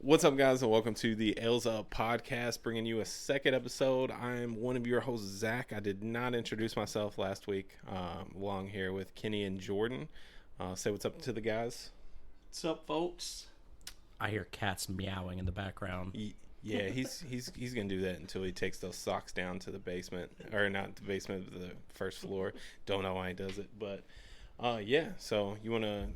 What's up, guys, and welcome to the Ales Up podcast, bringing you a second episode. I'm one of your hosts, Zach. I did not introduce myself last week. Along here with Kenny and Jordan. Say what's up to the guys. What's up, folks? I hear cats meowing in the background. Yeah, he's gonna do that until he takes those socks down to the basement, or not the basement, but the first floor. Don't know why he does it, but yeah. So you wanna,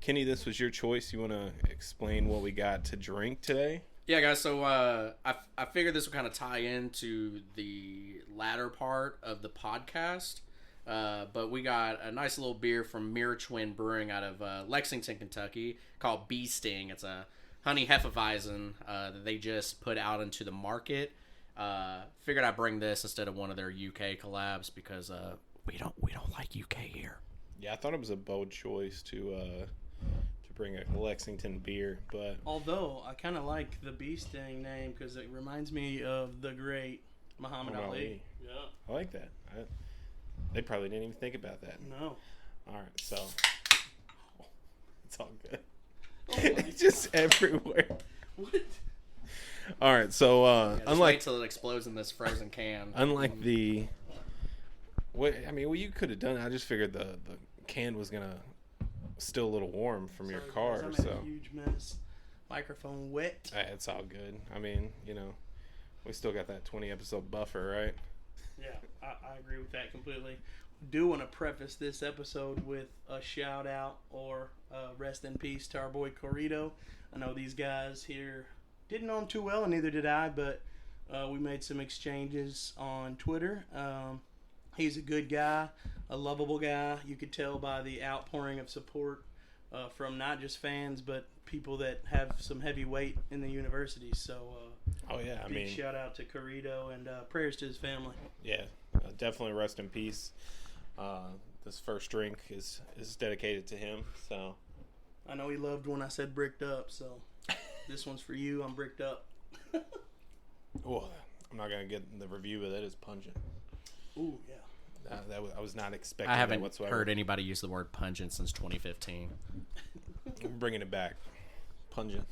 Kenny? This was your choice. You wanna explain what we got to drink today? Yeah, guys. So I figured this would kind of tie into the latter part of the podcast. But we got a nice little beer from Mirror Twin Brewing out of Lexington, Kentucky, called Bee Sting. It's a honey hefeweizen that they just put out into the market. Figured I'd bring this instead of one of their UK collabs because we don't like UK here. Yeah, I thought it was a bold choice to bring a Lexington beer, but Although I kind of like the Bee Sting name because it reminds me of the great Muhammad Ali. Yeah, I like that. They probably didn't even think about that. no. All right, so it's all good. It's just everywhere. What? All right, so Yeah, unlike wait till it explodes in this frozen can. unlike the what you could have done. I just figured the can was gonna still a little warm from your Sorry, car, guys, I'm in so a huge mess. Microphone wet. it's all good. I mean, we still got that 20 episode buffer, right? Yeah, I agree with that completely. Do want to preface this episode with a shout out or rest in peace to our boy Corrido. I know these guys here didn't know him too well, and neither did I, but we made some exchanges on Twitter. He's a good guy, a lovable guy. You could tell by the outpouring of support from not just fans, but people that have some heavy weight in the university. So, Oh yeah, I big mean, shout out to Corrido and prayers to his family. yeah, definitely rest in peace. This first drink is dedicated to him, so I know he loved when I said bricked up, so this one's for you. I'm bricked up. oh, I'm not gonna get the review, but that is pungent. Ooh, yeah. I was not expecting I that haven't whatsoever. heard anybody use the word pungent since 2015. We're bringing it back. Pungent.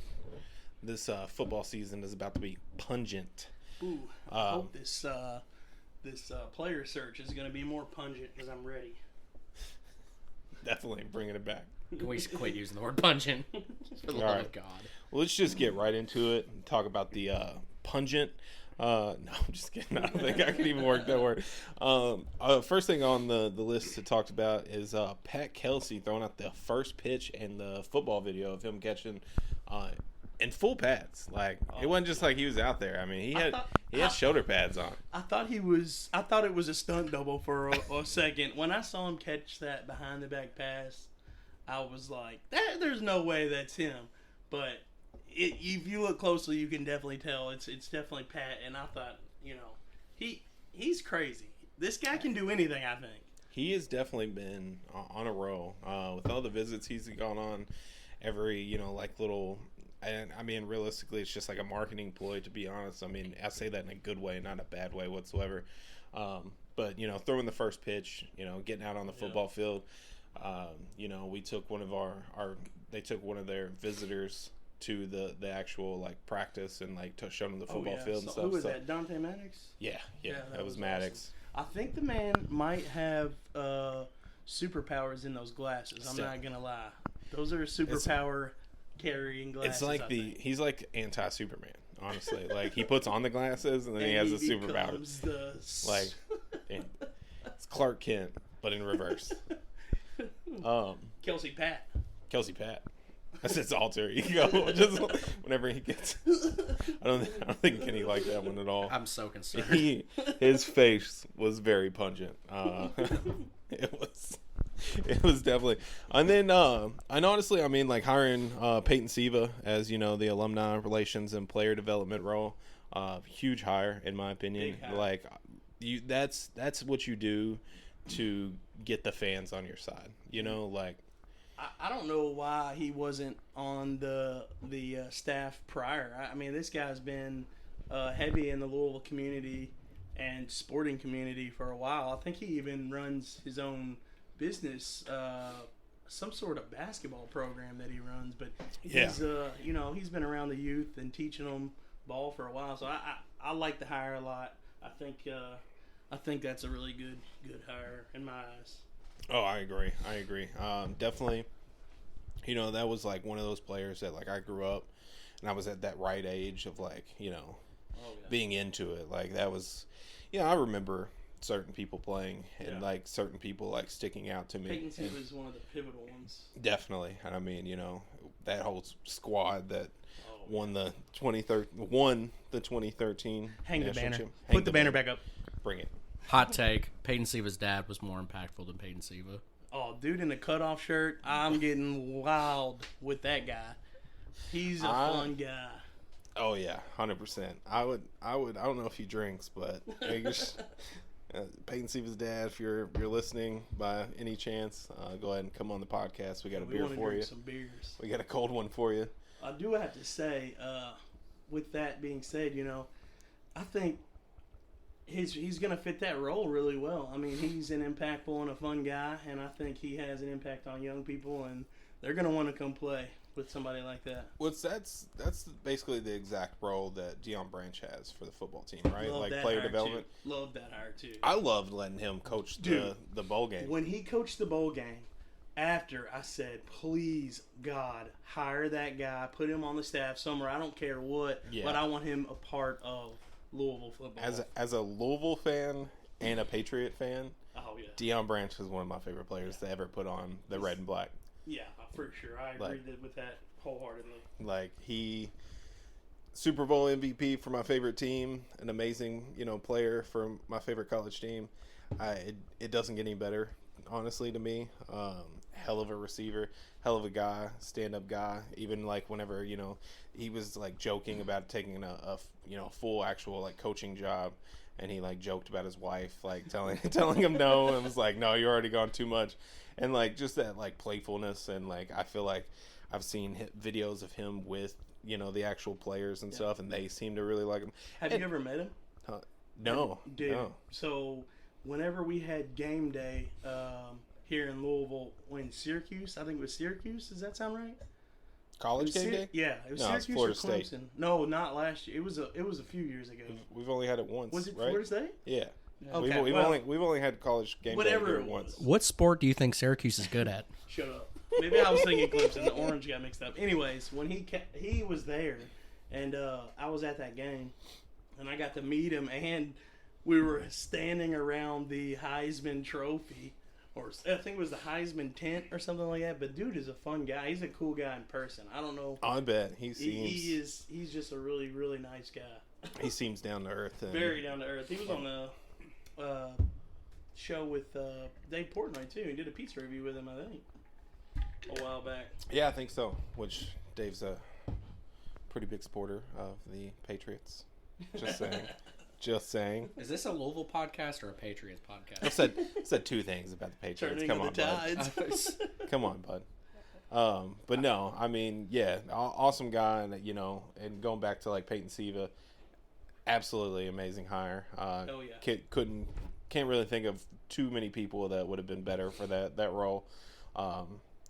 This football season is about to be pungent. Ooh, I hope this player search is going to be more pungent because I'm ready. Definitely bringing it back. Can we quit using the word pungent? For the love of God. Well, let's just get right into it and talk about the pungent. No, I'm just kidding. I don't think I can even work that word. First thing on the list to talk about is Pat Kelsey throwing out the first pitch in the football video of him catching in full pads. Like, it wasn't just like he was out there. I mean, he had shoulder pads on. I thought it was a stunt double for a second. When I saw him catch that behind the back pass, I was like, there's no way that's him. But if you look closely, you can definitely tell it's definitely Pat. And I thought, he's crazy. This guy can do anything, I think. He has definitely been on a roll with all the visits he's gone on. Every little. And I mean, realistically, it's just like a marketing ploy, to be honest. I mean, I say that in a good way, not a bad way whatsoever. But throwing the first pitch, getting out on the football field. We took they took one of their visitors to the actual practice and showed them the football field and stuff. Who was that? Dante Maddox? Yeah, that was Maddox. Awesome. I think the man might have superpowers in those glasses. I'm not gonna lie; those are superpower carrying glasses. It's like he's like anti-Superman. Honestly, he puts on the glasses and then he has the superpowers. It's Clark Kent, but in reverse. Kelsey Pat. That's his alter ego. Just whenever he gets, I don't think Kenny liked that one at all. I'm so concerned. His face was very pungent. It was definitely, and then and honestly, I mean, hiring Peyton Siva as the alumni relations and player development role, huge hire in my opinion. That's what you do to get the fans on your side. I don't know why he wasn't on the staff prior. I mean, this guy's been heavy in the Louisville community and sporting community for a while. I think he even runs his own business some sort of basketball program that he runs, but Yeah. he's he's been around the youth and teaching them ball for a while. So I like the hire a lot. I think that's a really good hire in my eyes. Oh, I agree. Definitely. That was like one of those players that like I grew up, and I was at that right age of like being into it. Like that was, I remember certain people playing and like certain people like sticking out to me. Peyton Siva was one of the pivotal ones. Definitely. And I mean, that whole squad that won the 2013 Hang the national banner. champ- Put the banner back up. Bring it. Hot take: Peyton Siva's dad was more impactful than Peyton Siva. Oh, dude in the cutoff shirt, I'm getting wild with that guy. He's a fun guy. Oh yeah, 100%. I don't know if he drinks, but Peyton Siva's dad, if you're listening by any chance, go ahead and come on the podcast. We got a beer for you. Some beers. We got a cold one for you. I do have to say, with that being said, I think he's going to fit that role really well. I mean, he's an impactful and a fun guy, and I think he has an impact on young people, and they're going to want to come play with somebody like that. That's basically the exact role that Deion Branch has for the football team, right? Love like that player hire development. Too. Love that hire too. I loved letting him coach the bowl game. When he coached the bowl game, after I said, please, God, hire that guy, put him on the staff somewhere. I don't care what, but I want him a part of Louisville football. As a Louisville fan and a Patriot fan, Deion Branch is one of my favorite players to ever put on the red and black. Yeah, for sure. I agree with that wholeheartedly. Like he, Super Bowl MVP for my favorite team, an amazing player for my favorite college team. It doesn't get any better, honestly, to me. Hell of a receiver, hell of a guy, stand-up guy. Even like whenever he was like joking about taking a full actual like coaching job, and he like joked about his wife like telling him no, and was like, no, you're already gone too much, and like just that like playfulness, and like I feel like I've seen videos of him with the actual players and stuff, and they seem to really like him. Have you ever met him? No, dude. No. So whenever we had game day here in Louisville, when Syracuse, I think it was Syracuse. Does that sound right? College game day? Yeah, it was Syracuse Florida or Clemson. State. No, not last year. It was a few years ago. We've only had it once. Was it right? Florida State? Yeah. Okay, We've only had college game day here once. What sport do you think Syracuse is good at? Shut up. Maybe I was thinking Clemson. The orange got mixed up. Anyways, when he was there, and I was at that game, and I got to meet him, and we were standing around the Heisman Trophy, or I think it was the Heisman tent or something like that. But dude is a fun guy. He's a cool guy in person. I don't know. I bet he seems he's just a really, really nice guy. He seems down to earth. Very down to earth. He was on the show with Dave Portnoy too. He did a pizza review with him, I think, a while back. Yeah, I think so. Which Dave's a pretty big supporter of the Patriots. Just saying. Just saying. Is this a Louisville podcast or a Patriots podcast? I said two things about the Patriots. Turning Come of on, the tides. bud. Come on, bud. But no, I mean, yeah, awesome guy, and and going back to like Peyton Siva, absolutely amazing hire. Oh yeah. Can't really think of too many people that would have been better for that role.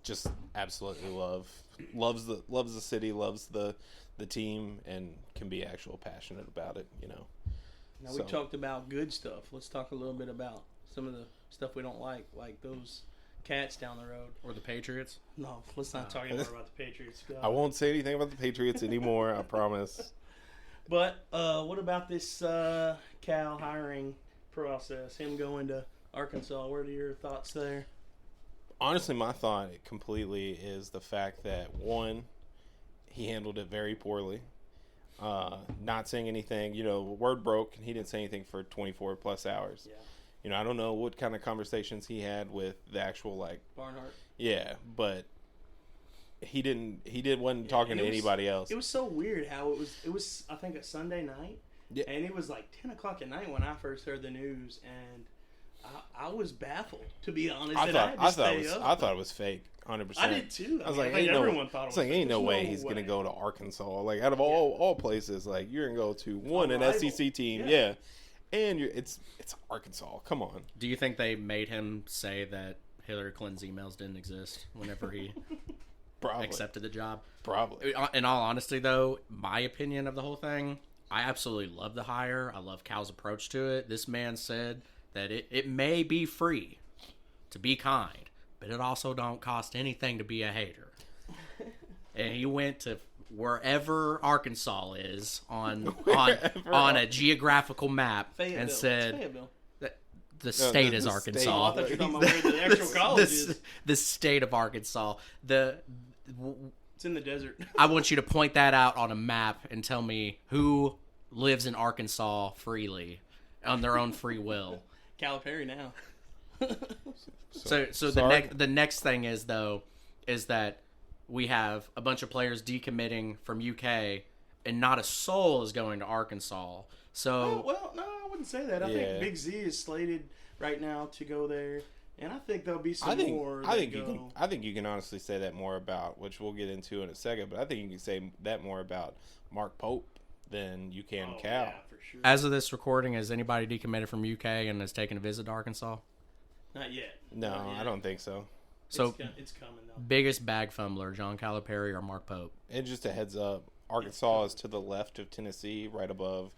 Just absolutely loves the city, loves the team, and can be actual passionate about it. Now we talked about good stuff. Let's talk a little bit about some of the stuff we don't like those cats down the road. Or the Patriots? No, let's not talk anymore about the Patriots. God. I won't say anything about the Patriots anymore. I promise. But what about this Cal hiring process? Him going to Arkansas. What are your thoughts there? Honestly, my thought completely is the fact that, one, he handled it very poorly. Not saying anything, word broke, and he didn't say anything for 24 plus hours. Yeah. I don't know what kind of conversations he had with the actual, like... Barnhart. Yeah, but wasn't talking to anybody else. It was so weird how it was, I think, a Sunday night. Yeah. And it was like 10 o'clock at night when I first heard the news, and I was baffled, to be honest. I thought it was fake, 100%. I did too. I was like, everyone thought it was like, fake. ain't no way he's gonna go to Arkansas. Like, out of all places, like, you're gonna go to an SEC team, and it's Arkansas. Come on. Do you think they made him say that, Hillary Clinton's emails didn't exist whenever he Probably. accepted the job. Probably. In all honesty, though, my opinion of the whole thing, I absolutely love the hire. I love Cal's approach to it. This man said that it may be free to be kind, but it also don't cost anything to be a hater. And he went to wherever Arkansas is on a geographical map Fayetteville. and said Fayetteville. that the state is the Arkansas. state. I thought you were talking about where the actual college is. The state of Arkansas. It's in the desert. I want you to point that out on a map and tell me who lives in Arkansas freely on their own free will. Calipari now. So the next thing is that we have a bunch of players decommitting from UK and not a soul is going to Arkansas. So Well, no, I wouldn't say that. I think Big Z is slated right now to go there, and I think there'll be some more. I think you can honestly say that more about, which we'll get into in a second. But I think you can say that more about Mark Pope than you can Cal. Yeah, for sure. as of this recording, has anybody decommitted from UK and has taken a visit to Arkansas? Not yet. No, Not yet. I don't think so. So it's coming though. biggest bag fumbler, John Calipari or Mark Pope? And just a heads up, Arkansas is to the left of Tennessee, right above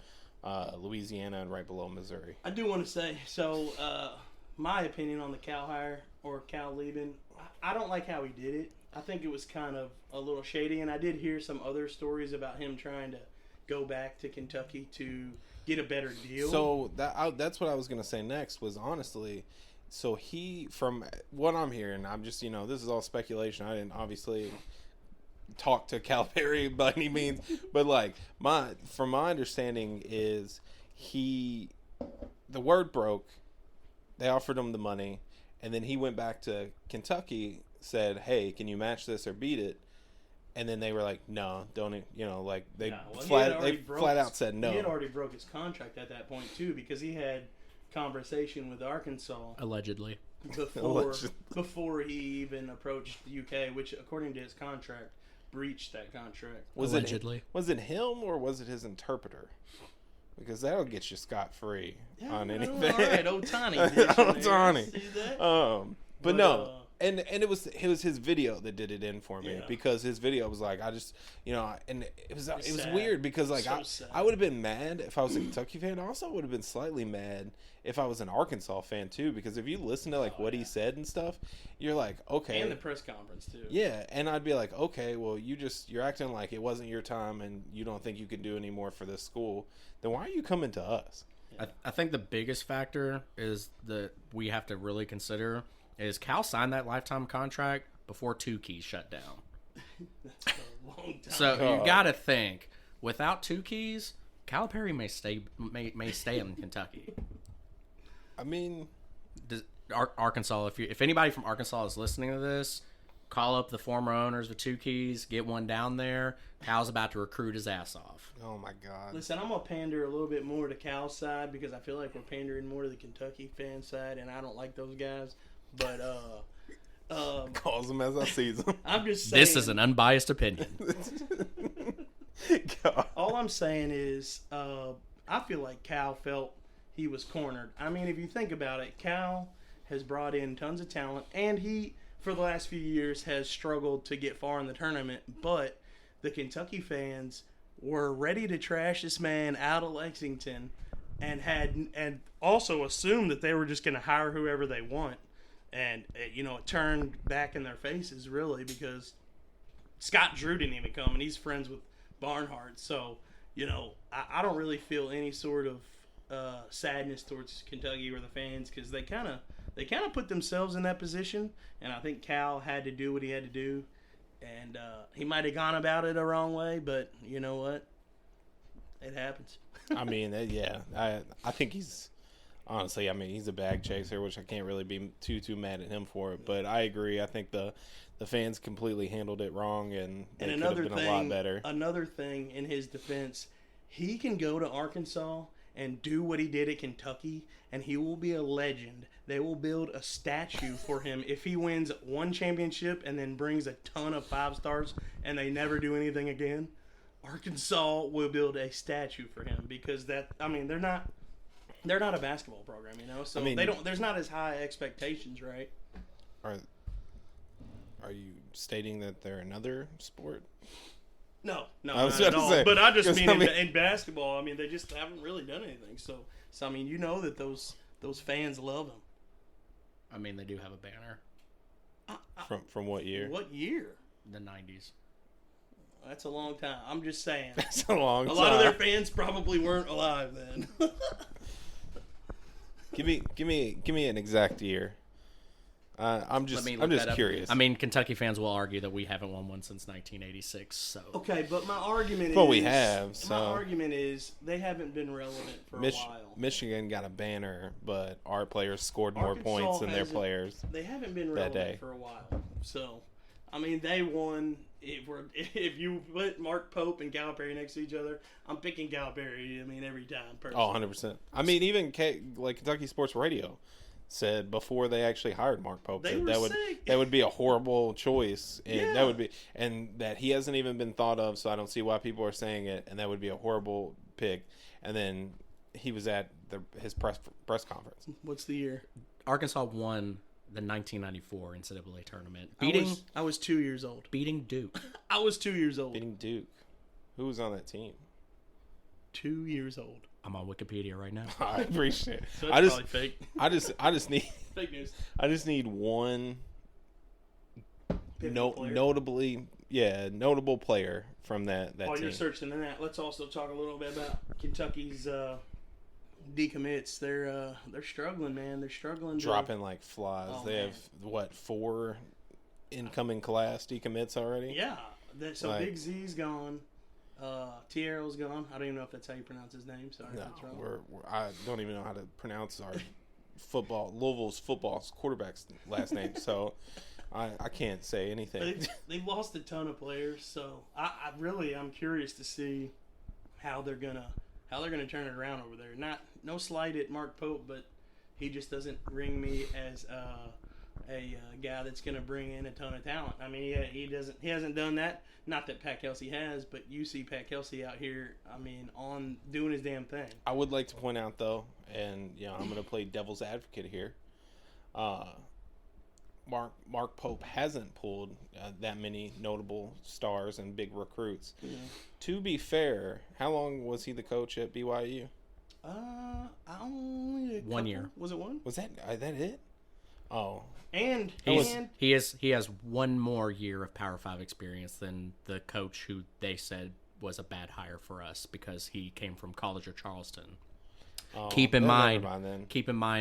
Louisiana, and right below Missouri. I do want to say, so my opinion on the Cal hire or Cal leaving, I don't like how he did it. I think it was kind of a little shady, and I did hear some other stories about him trying to go back to Kentucky to get a better deal. So that's what I was going to say next was, honestly, so he, from what I'm hearing, I'm just, this is all speculation. I didn't obviously talk to Calipari by any means, but from my understanding is the word broke, they offered him the money, and then he went back to Kentucky, said, hey, can you match this or beat it? And then they were like, no, don't, they flat out said no. He had already broke his contract at that point too, because he had conversation with Arkansas Allegedly. before he even approached the UK, which according to his contract breached that contract. Allegedly. Was it him or was it his interpreter? Because that'll get you scot-free on anything. All right, Otani. Otani. See that? But no. And it was his video that did it in for me, because his video was like, I just, and it was weird because I would have been mad if I was a Kentucky fan. I also would have been slightly mad if I was an Arkansas fan too, because if you listen to what he said and stuff, you're like, okay. And the press conference too. Yeah, and I'd be like, okay, well, you're acting like it wasn't your time and you don't think you can do any more for this school. Then why are you coming to us? I think the biggest factor is that we have to really consider is Cal signed that lifetime contract before Tukey shut down. That's a long time. So you got to think, without Tukey's, Calipari may stay in Kentucky. I mean, Arkansas. If anybody from Arkansas is listening to this, call up the former owners of Tukey's, get one down there. Cal's about to recruit his ass off. Oh my God! Listen, I'm gonna pander a little bit more to Cal's side because I feel like we're pandering more to the Kentucky fan side, and I don't like those guys. But calls them as I see them. I'm just saying. This is an unbiased opinion. All I'm saying is, I feel like Cal felt he was cornered. I mean, if you think about it, Cal has brought in tons of talent, and he, for the last few years, has struggled to get far in the tournament. But the Kentucky fans were ready to trash this man out of Lexington, and also assumed that they were just going to hire whoever they want. And, it turned back in their faces, really, because Scott Drew didn't even come, and he's friends with Barnhart. So, I don't really feel any sort of sadness towards Kentucky or the fans, because they kind of put themselves in that position, and I think Cal had to do what he had to do. And he might have gone about it a wrong way, but you know what? It happens. I mean, yeah. I think he's... Honestly, I mean, he's a bag chaser, which I can't really be too mad at him for it. But I agree. I think the fans completely handled it wrong, and they could have been a lot better. Another thing in his defense, he can go to Arkansas and do what he did at Kentucky, and he will be a legend. They will build a statue for him if he wins one championship and then brings a ton of 5 stars and they never do anything again. Arkansas will build a statue for him because they're not a basketball program, so there's not as high expectations, right? Are you stating that they're another sport? No, I was not about at to all. say, But I just 'cause, mean I mean- in basketball, I mean, they just haven't really done anything. So I mean, you know that those fans love them. I mean, they do have a banner. From what year? What year? The 90s. That's a long time. I'm just saying. That's a long A time. lot of their fans probably weren't alive then. Give me an exact year. I'm just curious. I mean, Kentucky fans will argue that we haven't won one since 1986. So Okay, but my argument Well, is... we have, so- My argument is they haven't been relevant for a while. Michigan got a banner, but our players scored more Arkansas points than their hasn't- players. They haven't been that day. relevant for a while. So, I mean, they won. If you put Mark Pope and Calipari next to each other, I'm picking Calipari. I mean, every time. Personally. Oh, 100%. I mean, even Kentucky Sports Radio said before they actually hired Mark Pope They that were that would sick. that would be a horrible choice, and Yeah. that would be, and that he hasn't even been thought of. So I don't see why people are saying it, and that would be a horrible pick. And then he was at his press conference. What's the year? Arkansas won the 1994 NCAA tournament, I was 2 years old. beating Duke. I was 2 years old. Beating Duke. Who was on that team? 2 years old. I'm on Wikipedia right now. I appreciate it. So that's probably fake. I just need Fake news. I just need one Pivotal player. notable player from that While team. you're searching that, let's also talk a little bit about Kentucky's decommits. They're struggling, man. They're struggling. Dropping like flies. Oh, They man. have what, 4 incoming class decommits already? Yeah. So Like- Big Z's gone. Tierro's gone. I don't even know if that's how you pronounce his name. Sorry if No, that's wrong. I don't even know how to pronounce our Louisville's football's quarterback's last name, so I can't say anything. They've lost a ton of players, so I'm curious to see how they're gonna turn it around over there. No slight at Mark Pope, but he just doesn't ring me as a guy that's gonna bring in a ton of talent. I mean, he hasn't done that. Not that Pat Kelsey has, but you see Pat Kelsey out here. I mean, on doing his damn thing. I would like to point out though, and I'm going to play devil's advocate here. Mark Pope hasn't pulled that many notable stars and big recruits. Yeah. To be fair, how long was he the coach at BYU? Only a 1 year. Was it one? Was that it? Oh, And He has one more year of Power 5 experience than the coach who they said was a bad hire for us because he came from College of Charleston. Keep in mind,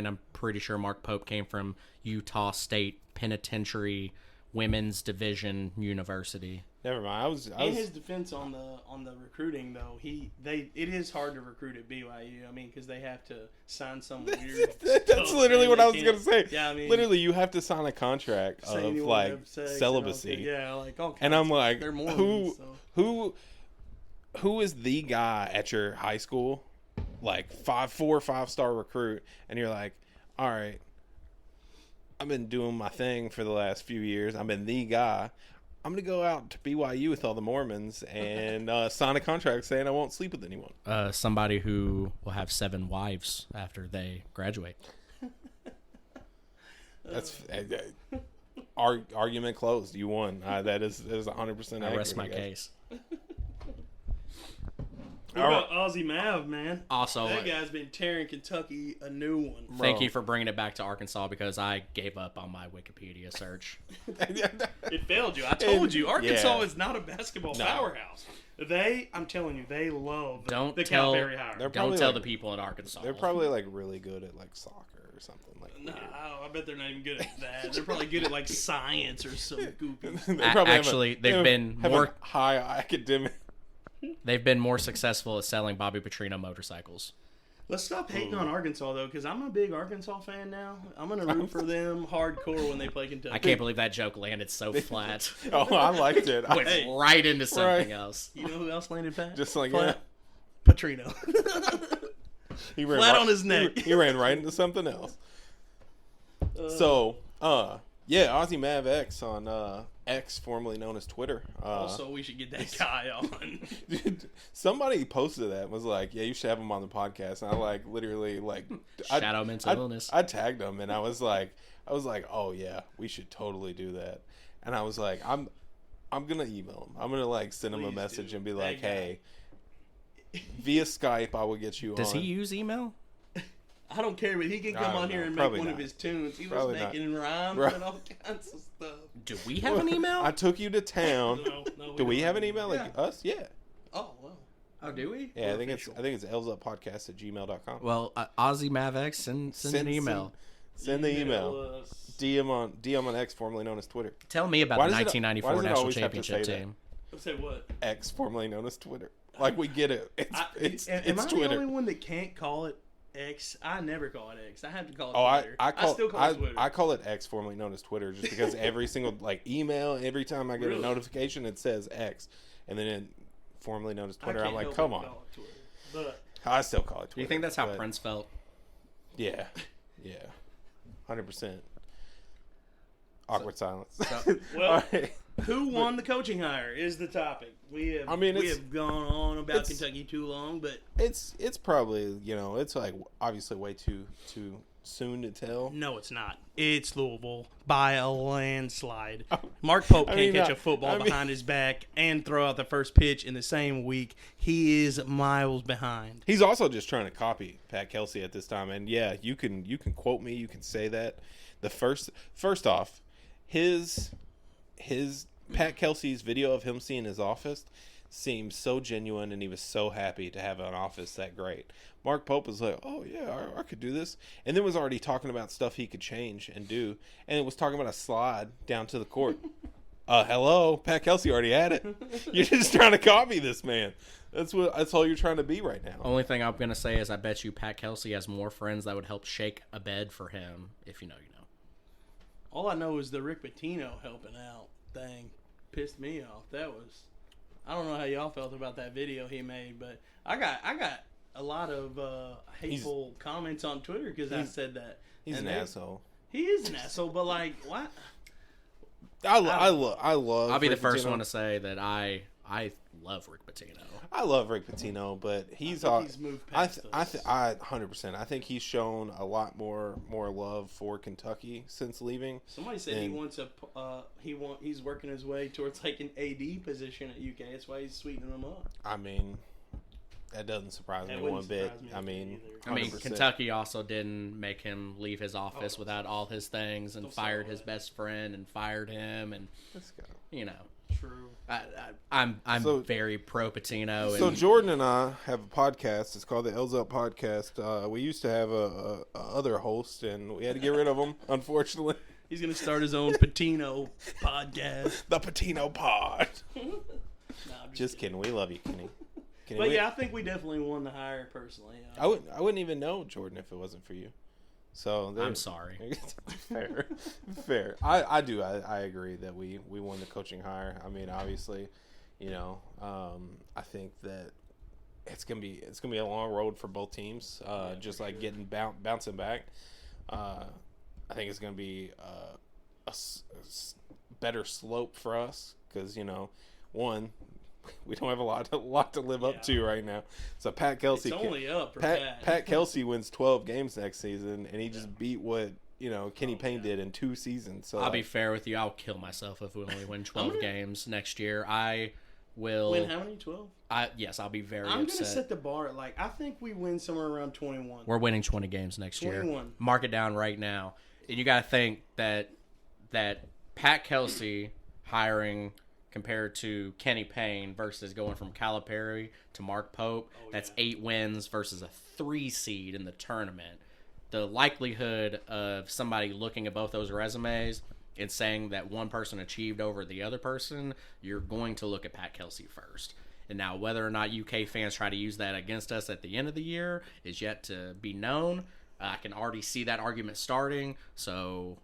I'm pretty sure Mark Pope came from Utah State Penitentiary Women's Division University. Never mind. In his defense on the recruiting though, it is hard to recruit at BYU. I mean, because they have to sign some weird. That's literally what I was gonna say. Yeah, I mean, literally, you have to sign a contract of saying you like wanna have sex and celibacy. all that. Yeah, like all kinds. And I'm like, they're Mormons, so. who is the guy at your high school, like 4 or 5-star recruit, and you're like, all right, I've been doing my thing for the last few years. I've been the guy. I'm gonna go out to BYU with all the Mormons and sign a contract saying I won't sleep with anyone. Somebody who will have 7 wives after they graduate. That's argument closed. You won. That is 100%. I rest my case. What about Ozzie Mav, man? Also, That guy's been tearing Kentucky a new one. thank you for bringing it back to Arkansas because I gave up on my Wikipedia search. It failed you. I told you. Arkansas Yeah. is not a basketball powerhouse. I'm telling you, they love Don't the tell- Calipari hire. They're Don't probably tell like- the people in Arkansas. They're probably like really good at like soccer or something like Nah, weird. I bet they're not even good at that. They're probably good at like science or some goopy. They probably actually, they've been have more- a high academic. They've been more successful at selling Bobby Petrino motorcycles. Let's stop hating on Arkansas though, because I'm a big Arkansas fan now. I'm gonna root for them hardcore when they play Kentucky. I can't believe that joke landed so flat. Oh, I liked it. Went right into something else. You know who else landed flat? Just like flat. Petrino. he ran flat right, on his neck. He ran right into something else. So, Yeah, Ozzy Mav X on X, formerly known as Twitter. Also, we should get that guy on. Dude, somebody posted that and was like, "Yeah, you should have him on the podcast." And I literally Shadow mental illness. I tagged him and I was like, "Oh yeah, we should totally do that." And I was like, "I'm gonna email him. I'm gonna send him a message and be like, hey, via Skype, I will get you on." Does he use email? I don't care, but he can come on here and make one of his tunes. He was making rhymes and all kinds of stuff. Do we have an email? I took you to town. No, do we have an email like us? Yeah. Oh, well. Oh, do we? Yeah, I think it's lsuppodcast@gmail.com. Well, Ozzy Mavex, send an email. Send the email. DM on X, formerly known as Twitter. Tell me about the 1994 National Championship team. Say what? X, formerly known as Twitter. We get it. It's am I Twitter. the only one that can't call it X? I never call it X. I have to call it Twitter. I still call it Twitter. I call it X, formerly known as Twitter, just because every single email, every time I get a notification, it says X, and then formerly known as Twitter. I'm like, come on. But I still call it Twitter. Do you think that's how Prince felt? Yeah, 100%. Awkward silence. Well, who won the coaching hire is the topic. We have gone on about Kentucky too long, but it's probably it's obviously way too soon to tell. No, it's not. It's Louisville by a landslide. Mark Pope can't catch a football behind his back and throw out the first pitch in the same week. He is miles behind. He's also just trying to copy Pat Kelsey at this time, and yeah, you can quote me, you can say that. The first off, his Pat Kelsey's video of him seeing his office seemed so genuine, and he was so happy to have an office that great. Mark Pope was like, "Oh yeah, I could do this," and then was already talking about stuff he could change and do, and it was talking about a slide down to the court. Hello, Pat Kelsey already had it. You're just trying to copy this man. That's all you're trying to be right now. Only thing I'm gonna say is I bet you Pat Kelsey has more friends that would help shake a bed for him. If you know, you know. All I know is the Rick Pitino helping out thing pissed me off. I don't know how y'all felt about that video he made, but I got a lot of hateful comments on Twitter because I said that. He's an asshole. He is an asshole, but what? I love. I'll be Rick the first Pitino. one to say that I love Rick Pitino. I love Rick Pitino, but he's moved past us. I 100%. I think he's shown a lot more love for Kentucky since leaving. Somebody said he wants he's working his way towards an AD position at UK. That's why he's sweetening them up. I mean, that doesn't surprise me one bit. I mean, Kentucky also didn't make him leave his office without all his things and fired his best friend and fired him and let's go. True. I'm very pro Pitino. So Jordan and I have a podcast. It's called the L's Up Podcast. We used to have a other host, and we had to get rid of him, unfortunately. He's gonna start his own Pitino podcast. The Pitino Pod. No, just kidding. We love you, Kenny. But yeah, I think we definitely won the hire personally. I wouldn't even know Jordan if it wasn't for you. So I'm sorry. Fair. I do. I agree that we won the coaching hire. I mean, obviously, I think that it's gonna be a long road for both teams. Just like getting bouncing back. I think it's gonna be a better slope for us because one, we don't have a lot to live up to right now. So Pat Kelsey, it's only up for Pat Kelsey wins 12 games next season, and he just beat what Kenny Payne did in 2 seasons. So I'll be fair with you. I'll kill myself if we only win 12 games next year. I will win how many? 12? Yes, I'll be very I'm upset. Gonna set the bar at I think we win somewhere around 21. We're winning 20 games next 21. year. Mark it down right now. And you got to think that Pat Kelsey hiring compared to Kenny Payne versus going from Calipari to Mark Pope, that's 8 wins versus a 3 seed in the tournament. The likelihood of somebody looking at both those resumes and saying that one person achieved over the other person, you're going to look at Pat Kelsey first. And now whether or not UK fans try to use that against us at the end of the year is yet to be known. I can already see that argument starting, so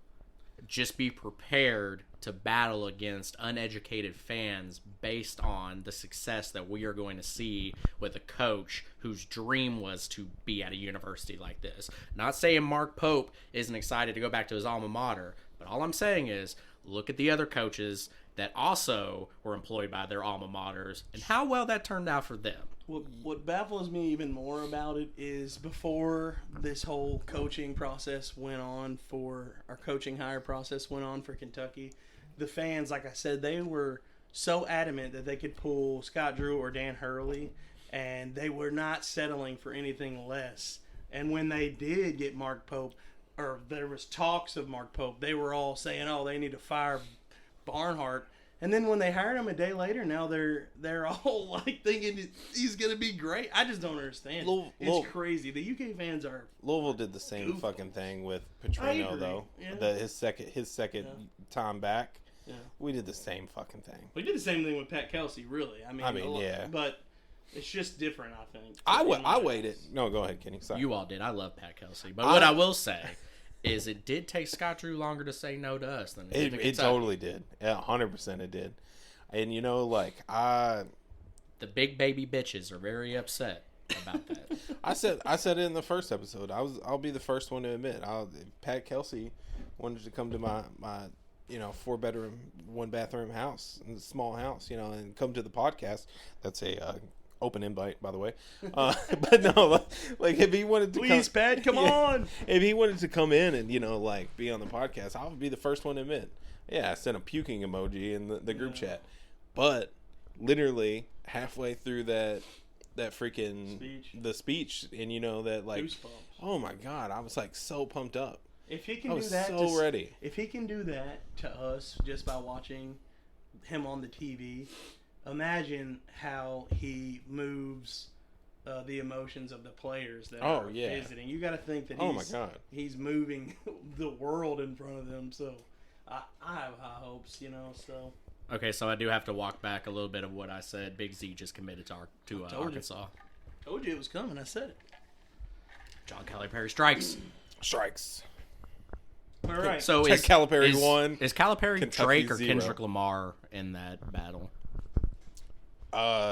just be prepared to battle against uneducated fans based on the success that we are going to see with a coach whose dream was to be at a university like this. Not saying Mark Pope isn't excited to go back to his alma mater, But all I'm saying is, look at the other coaches that also were employed by their alma maters and how well that turned out for them. What baffles me even more about it is before this whole coaching process went on our coaching hire process went on for Kentucky, the fans, like I said, they were so adamant that they could pull Scott Drew or Dan Hurley, and they were not settling for anything less. And when they did get Mark Pope, or there was talks of Mark Pope, they were all saying, "Oh, they need to fire Barnhart." And then when they hired him a day later, now they're all like thinking he's gonna be great. I just don't understand. It's crazy. The UK fans are. Louisville did the same fucking thing with Petrino though. Yeah. His second time back. Yeah. We did the same fucking thing. We did the same thing with Pat Kelsey, really. I mean, yeah. But it's just different, I think. I waited. No, go ahead, Kenny. Sorry. You all did. I love Pat Kelsey. But what I will say is it did take Scott Drew longer to say no to us than it did. It totally did. Yeah, 100% it did. And, the big baby bitches are very upset about that. I said it in the first episode. I'll be the first one to admit. Pat Kelsey wanted to come to my 4-bedroom, 1-bathroom house, a small house, and come to the podcast. That's a open invite, by the way. But no, like if he wanted to please, Pat, come on. If he wanted to come in and, be on the podcast, I would be the first one to admit. Yeah, I sent a puking emoji in the group chat. But literally halfway through that freaking speech, and that Goosebumps. Oh my God, I was like so pumped up. If he can do that, so ready. If he can do that to us just by watching him on the TV, imagine how he moves the emotions of the players that are visiting. You got to think that he's moving the world in front of them. So I have high hopes, So okay, so I do have to walk back a little bit of what I said. Big Z just committed to Arkansas. Told you it was coming. I said it. John Calipari strikes. All right. So is Calipari won? Is Calipari Kentucky Drake or 0. Kendrick Lamar in that battle?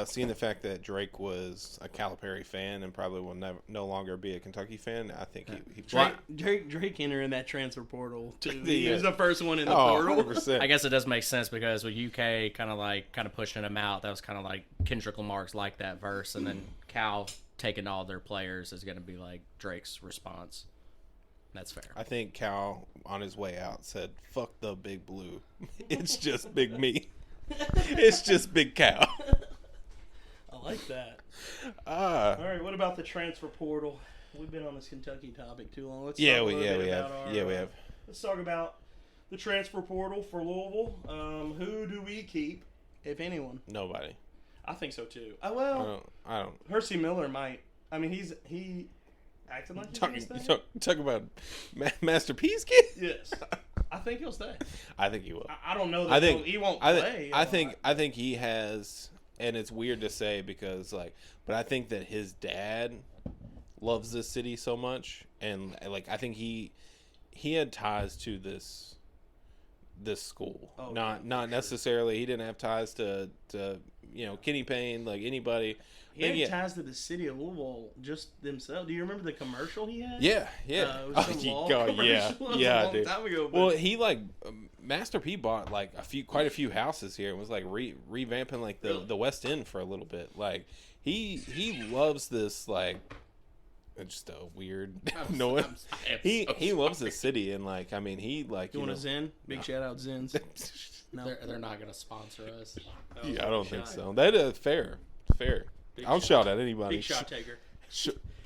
Seeing the fact that Drake was a Calipari fan and probably will no longer be a Kentucky fan, I think he Drake entering that transfer portal too. He was the first one in the portal. 100%. I guess it does make sense because with UK kind of pushing him out, that was kind of like Kendrick Lamar's like that verse, and then Cal taking all their players is going to be like Drake's response. That's fair. I think Cal on his way out said, "Fuck the big blue. It's just big me. It's just big Cal." I like that. All right, what about the transfer portal? We've been on this Kentucky topic too long. We have. Let's talk about the transfer portal for Louisville. Who do we keep, if anyone? Nobody. I think so too. I don't. Hersey Miller might. I mean, he acting like talk about Master P's kid. Yes, I think he'll stay. I think he will. I don't know that he won't play. I think he has, and it's weird to say because but I think that his dad loves this city so much, and I think he had ties to this school. Not necessarily. He didn't have ties to Kenny Payne, anybody. He had ties to the city of Louisville just themselves. Do you remember the commercial he had? Yeah. It was some law commercial. Yeah, a long time ago. Well, he Master P bought quite a few houses here and was revamping the West End for a little bit. He loves this just a weird noise. He loves the city and he You want a Zen? Big shout out Zens. No, they're not going to sponsor us. Yeah, I don't think so. That is fair. I'll shout at anybody. Big shot taker.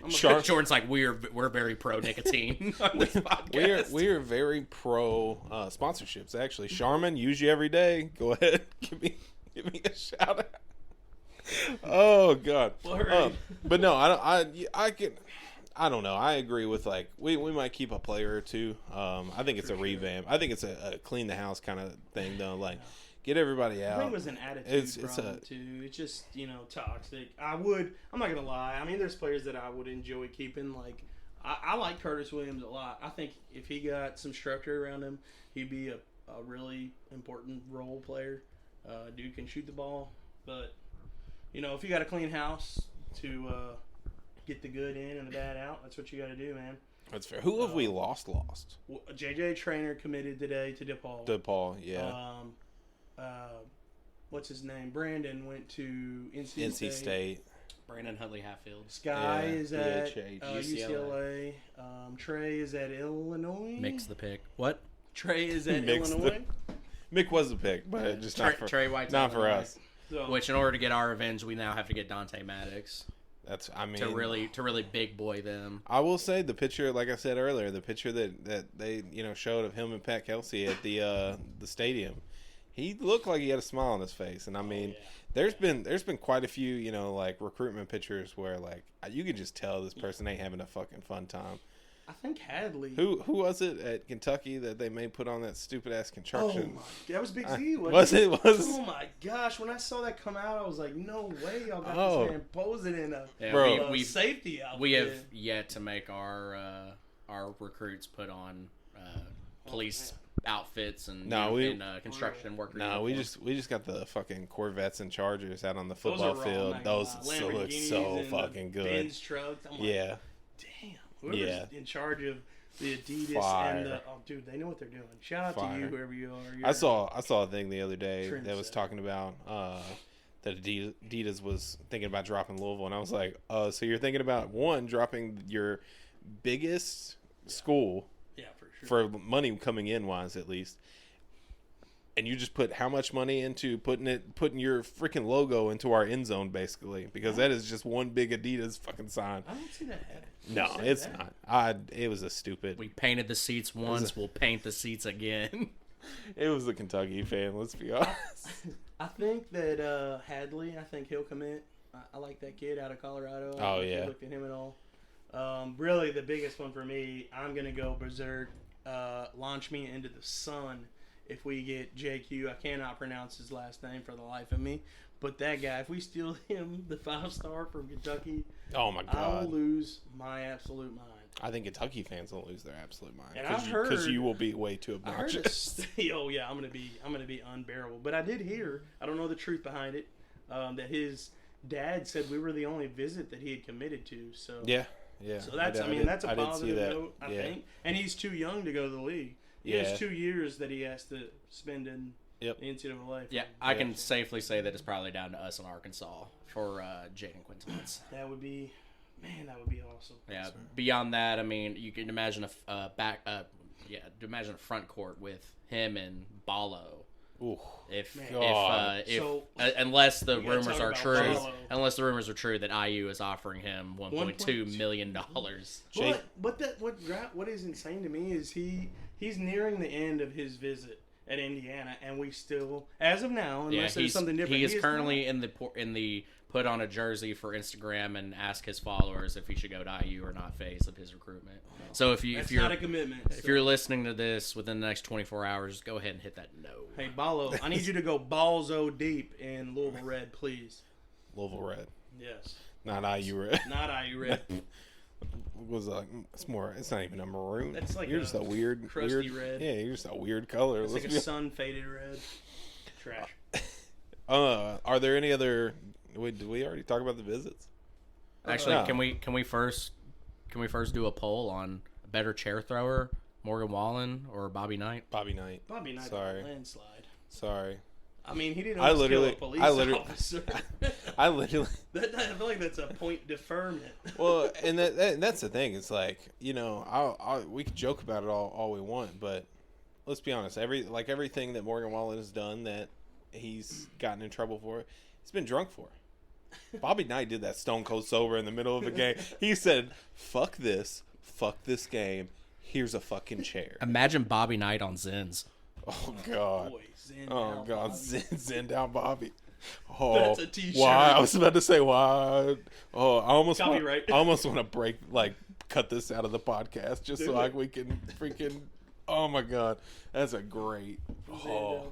Jordan's like we're very pro nicotine on this podcast. We're very pro sponsorships. Actually, Charmin, use you every day. Go ahead, give me a shout out. Oh God. But no, I don't know. I agree with we might keep a player or two. I think it's a revamp. I think it's a clean the house kind of thing though. Get everybody out. I think it was an attitude problem too. It's just toxic. I'm not gonna lie. I mean, there's players that I would enjoy keeping. I like Curtis Williams a lot. I think if he got some structure around him, he'd be a really important role player. Dude can shoot the ball, but if you got a clean house to get the good in and the bad out. That's what you got to do, man. That's fair. Who have we lost? JJ Trainer committed today to DePaul. DePaul, yeah. What's his name? Brandon went to NC State. Brandon Huntley Hatfield. Sky is at UCLA. UCLA. Trey is at Illinois. Mix the pick. What? Trey is at Illinois. Mick was the pick, but just not for Trey White's not for us. So, which, in order to get our revenge, we now have to get Dante Maddox. That's, I mean, to really big boy them. I will say the picture, like I said earlier, the picture that they showed of him and Pat Kelsey at the stadium, he looked like he had a smile on his face, and I mean, there's been quite a few like recruitment pictures where like you can just tell this person ain't having a fucking fun time. I think Hadley. Who was it at Kentucky that they made put on that stupid ass construction? Oh my, that was Big Z. Was it? Oh my gosh! When I saw that come out, I was like, "No way! Y'all got this man posing in a safety outfit." We have yet to make our recruits put on police outfits and construction workers. No, we just got the fucking Corvettes and Chargers out on the football field. Those look so fucking good. Benz trucks. I'm like, damn. Whoever's in charge of the Adidas and the dude, they know what they're doing. Shout out to you, whoever you are. I saw a thing the other day that was talking about that Adidas was thinking about dropping Louisville, and I was like, so you're thinking about dropping your biggest school, for money coming in wise at least, and you just put how much money into putting your freaking logo into our end zone basically, because that is just one big Adidas fucking sign. I don't see that happening. No, it's not. It was a stupid. We painted the seats once. We'll paint the seats again. It was the Kentucky fan. Let's be honest. I think that Hadley. I think he'll commit. I like that kid out of Colorado. Oh yeah. I looked at him at all. Really, the biggest one for me. I'm gonna go berserk. Launch me into the sun. If we get JQ, I cannot pronounce his last name for the life of me. But that guy, if we steal him, the 5-star from Kentucky, oh my God, I'll lose my absolute mind. I think Kentucky fans will lose their absolute mind. And I've heard, because you will be way too obnoxious. Oh yeah, I'm gonna be unbearable. But I did hear, I don't know the truth behind it, that his dad said we were the only visit that he had committed to. So yeah. So that's that's a positive note, I think. And he's too young to go to the league. He has 2 years that he has to spend in the NCAA. Yeah, I can safely say that it's probably down to us in Arkansas for Jaden Quinton's. That would be awesome. Yeah. Beyond that, I mean, you can imagine imagine a front court with him and Ballo. Ooh. Unless the rumors are true, that IU is offering him $1.2 million. What is insane to me is he's nearing the end of his visit at Indiana, and we still, as of now, unless there's something different, he is currently in the put on a jersey for Instagram and ask his followers if he should go to IU or not phase of his recruitment. So if you're not a commitment. If you're listening to this within the next 24 hours, go ahead and hit that no. Hey Ballo, I need you to go balls-o deep in Louisville Red, please. Louisville Red. Yes. Not IU Red. Not IU Red. It's not even a maroon. That's like you're just a weird crusty red. Yeah, you're just a weird color. It's like a sun faded red. Trash. Are there any other? Did we already talk about the visits? Actually, can we first do a poll on a better chair thrower, Morgan Wallen or Bobby Knight? Bobby Knight. Sorry. Landslide. Sorry. I mean, he didn't almost kill a police officer. I feel like that's a point deferment. Well, and that's the thing. It's like, we can joke about it all we want, but let's be honest. Everything that Morgan Wallen has done that he's gotten in trouble for, he's been drunk for. Bobby Knight did that stone cold sober in the middle of a game. He said, fuck this game. Here's a fucking chair. Imagine Bobby Knight on Zins. Oh, God. Boy, Zen down Bobby. Oh, that's a t-shirt. Why? I was about to say why. Oh, I almost want to cut this out of the podcast just so we can freaking. Oh my God, that's a great. Oh,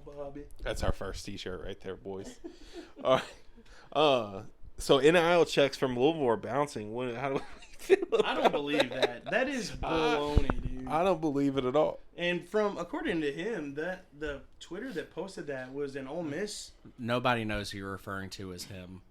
that's our first t-shirt right there, boys. All right. So NIL checks from Louisville are bouncing. How do we feel? I don't believe that. That is baloney, dude. I don't believe it at all. And according to him, that the Twitter that posted that was an Ole Miss. Nobody knows who you're referring to as him.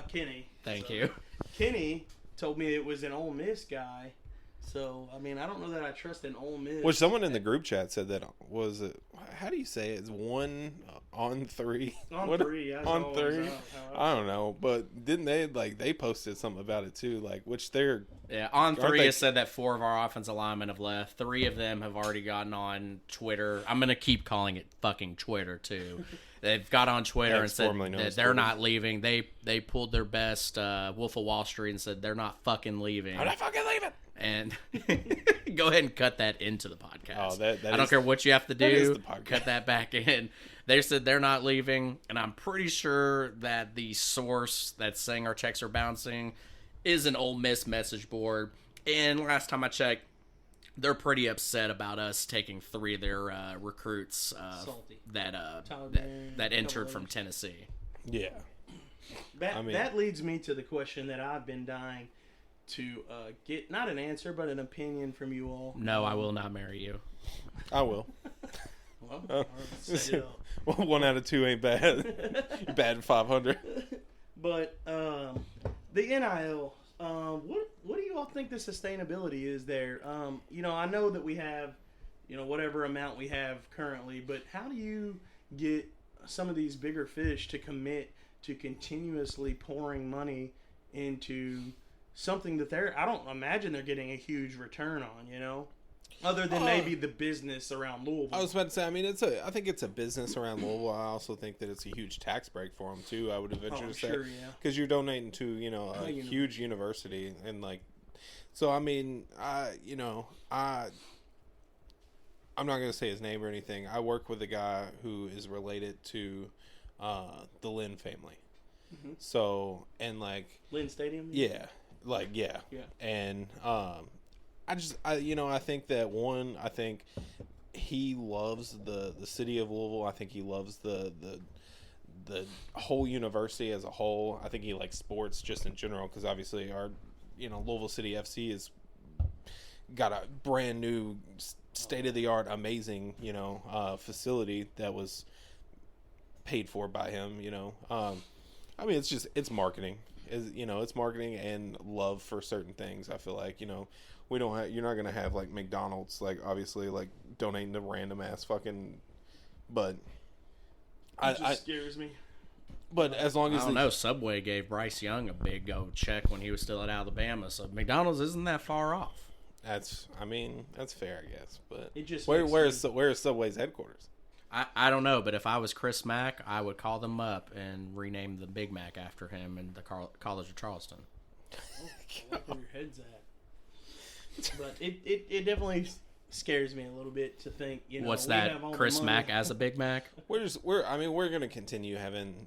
Kenny. Thank you. Kenny told me it was an Ole Miss guy. So, I mean, I don't know that I trust an Ole Miss. Which someone in the group chat said that was it. How do you say it? It's 1 on 3. On What- 3. That's on always 3. how I don't know, but didn't they posted something about it too? Like, which they're Yeah, on Aren't 3 they- has said that 4 of our offensive linemen have left. 3 of them have already gotten on Twitter. I'm going to keep calling it fucking Twitter, too. They've got on Twitter Yeah, and it's said formerly known that as they're Twitter. not leaving. They pulled their best Wolf of Wall Street and said they're not fucking leaving. I'm not fucking leaving. And go ahead and cut that into the podcast. Oh, that I don't is- care what you have to that is do. the podcast. Cut that back in. They said they're not leaving, and I'm pretty sure that the source that's saying our checks are bouncing is an Ole Miss message board. And last time I checked, they're pretty upset about us taking 3 of their recruits Salty. that Tyler that, Green, that a entered couple from others. Tennessee. Yeah. That leads me to the question that I've been dying to get, not an answer, but an opinion from you all. No, I will not marry you. I will. Well, all right, set it up. Well, 1 out of 2 ain't bad. You're bad at 500. But the NIL, what do you all think the sustainability is there? I know that we have, whatever amount we have currently, but how do you get some of these bigger fish to commit to continuously pouring money into something that I don't imagine they're getting a huge return on, other than maybe the business around Louisville. I was about to say, I mean, I think it's a business around Louisville. I also think that it's a huge tax break for them too. I would venture to say, sure, yeah. because you're donating to a huge university, and so I mean, I'm not gonna say his name or anything. I work with a guy who is related to the Lynn family. Mm-hmm. So and Lynn Stadium. yeah, Yeah. and I think that I think he loves the city of Louisville. I think he loves the whole university as a whole. I think he likes sports just in general because obviously our Louisville City FC is got a brand new state of the art amazing facility that was paid for by him. I mean it's marketing. It's marketing and love for certain things. I feel like we don't have, you're not gonna have like McDonald's obviously donating to random ass fucking, but It just scares me. But as long as I don't know. Subway gave Bryce Young a big old check when he was still at Alabama, so McDonald's isn't that far off. that's fair, I guess. But It just where makes is Subway's headquarters? I don't know, but if I was Chris Mack, I would call them up and rename the Big Mac after him in the College of Charleston. I like where your head's at. But it definitely scares me a little bit to think, What's we have that? all the Chris money. Mack as a Big Mac? We're gonna continue having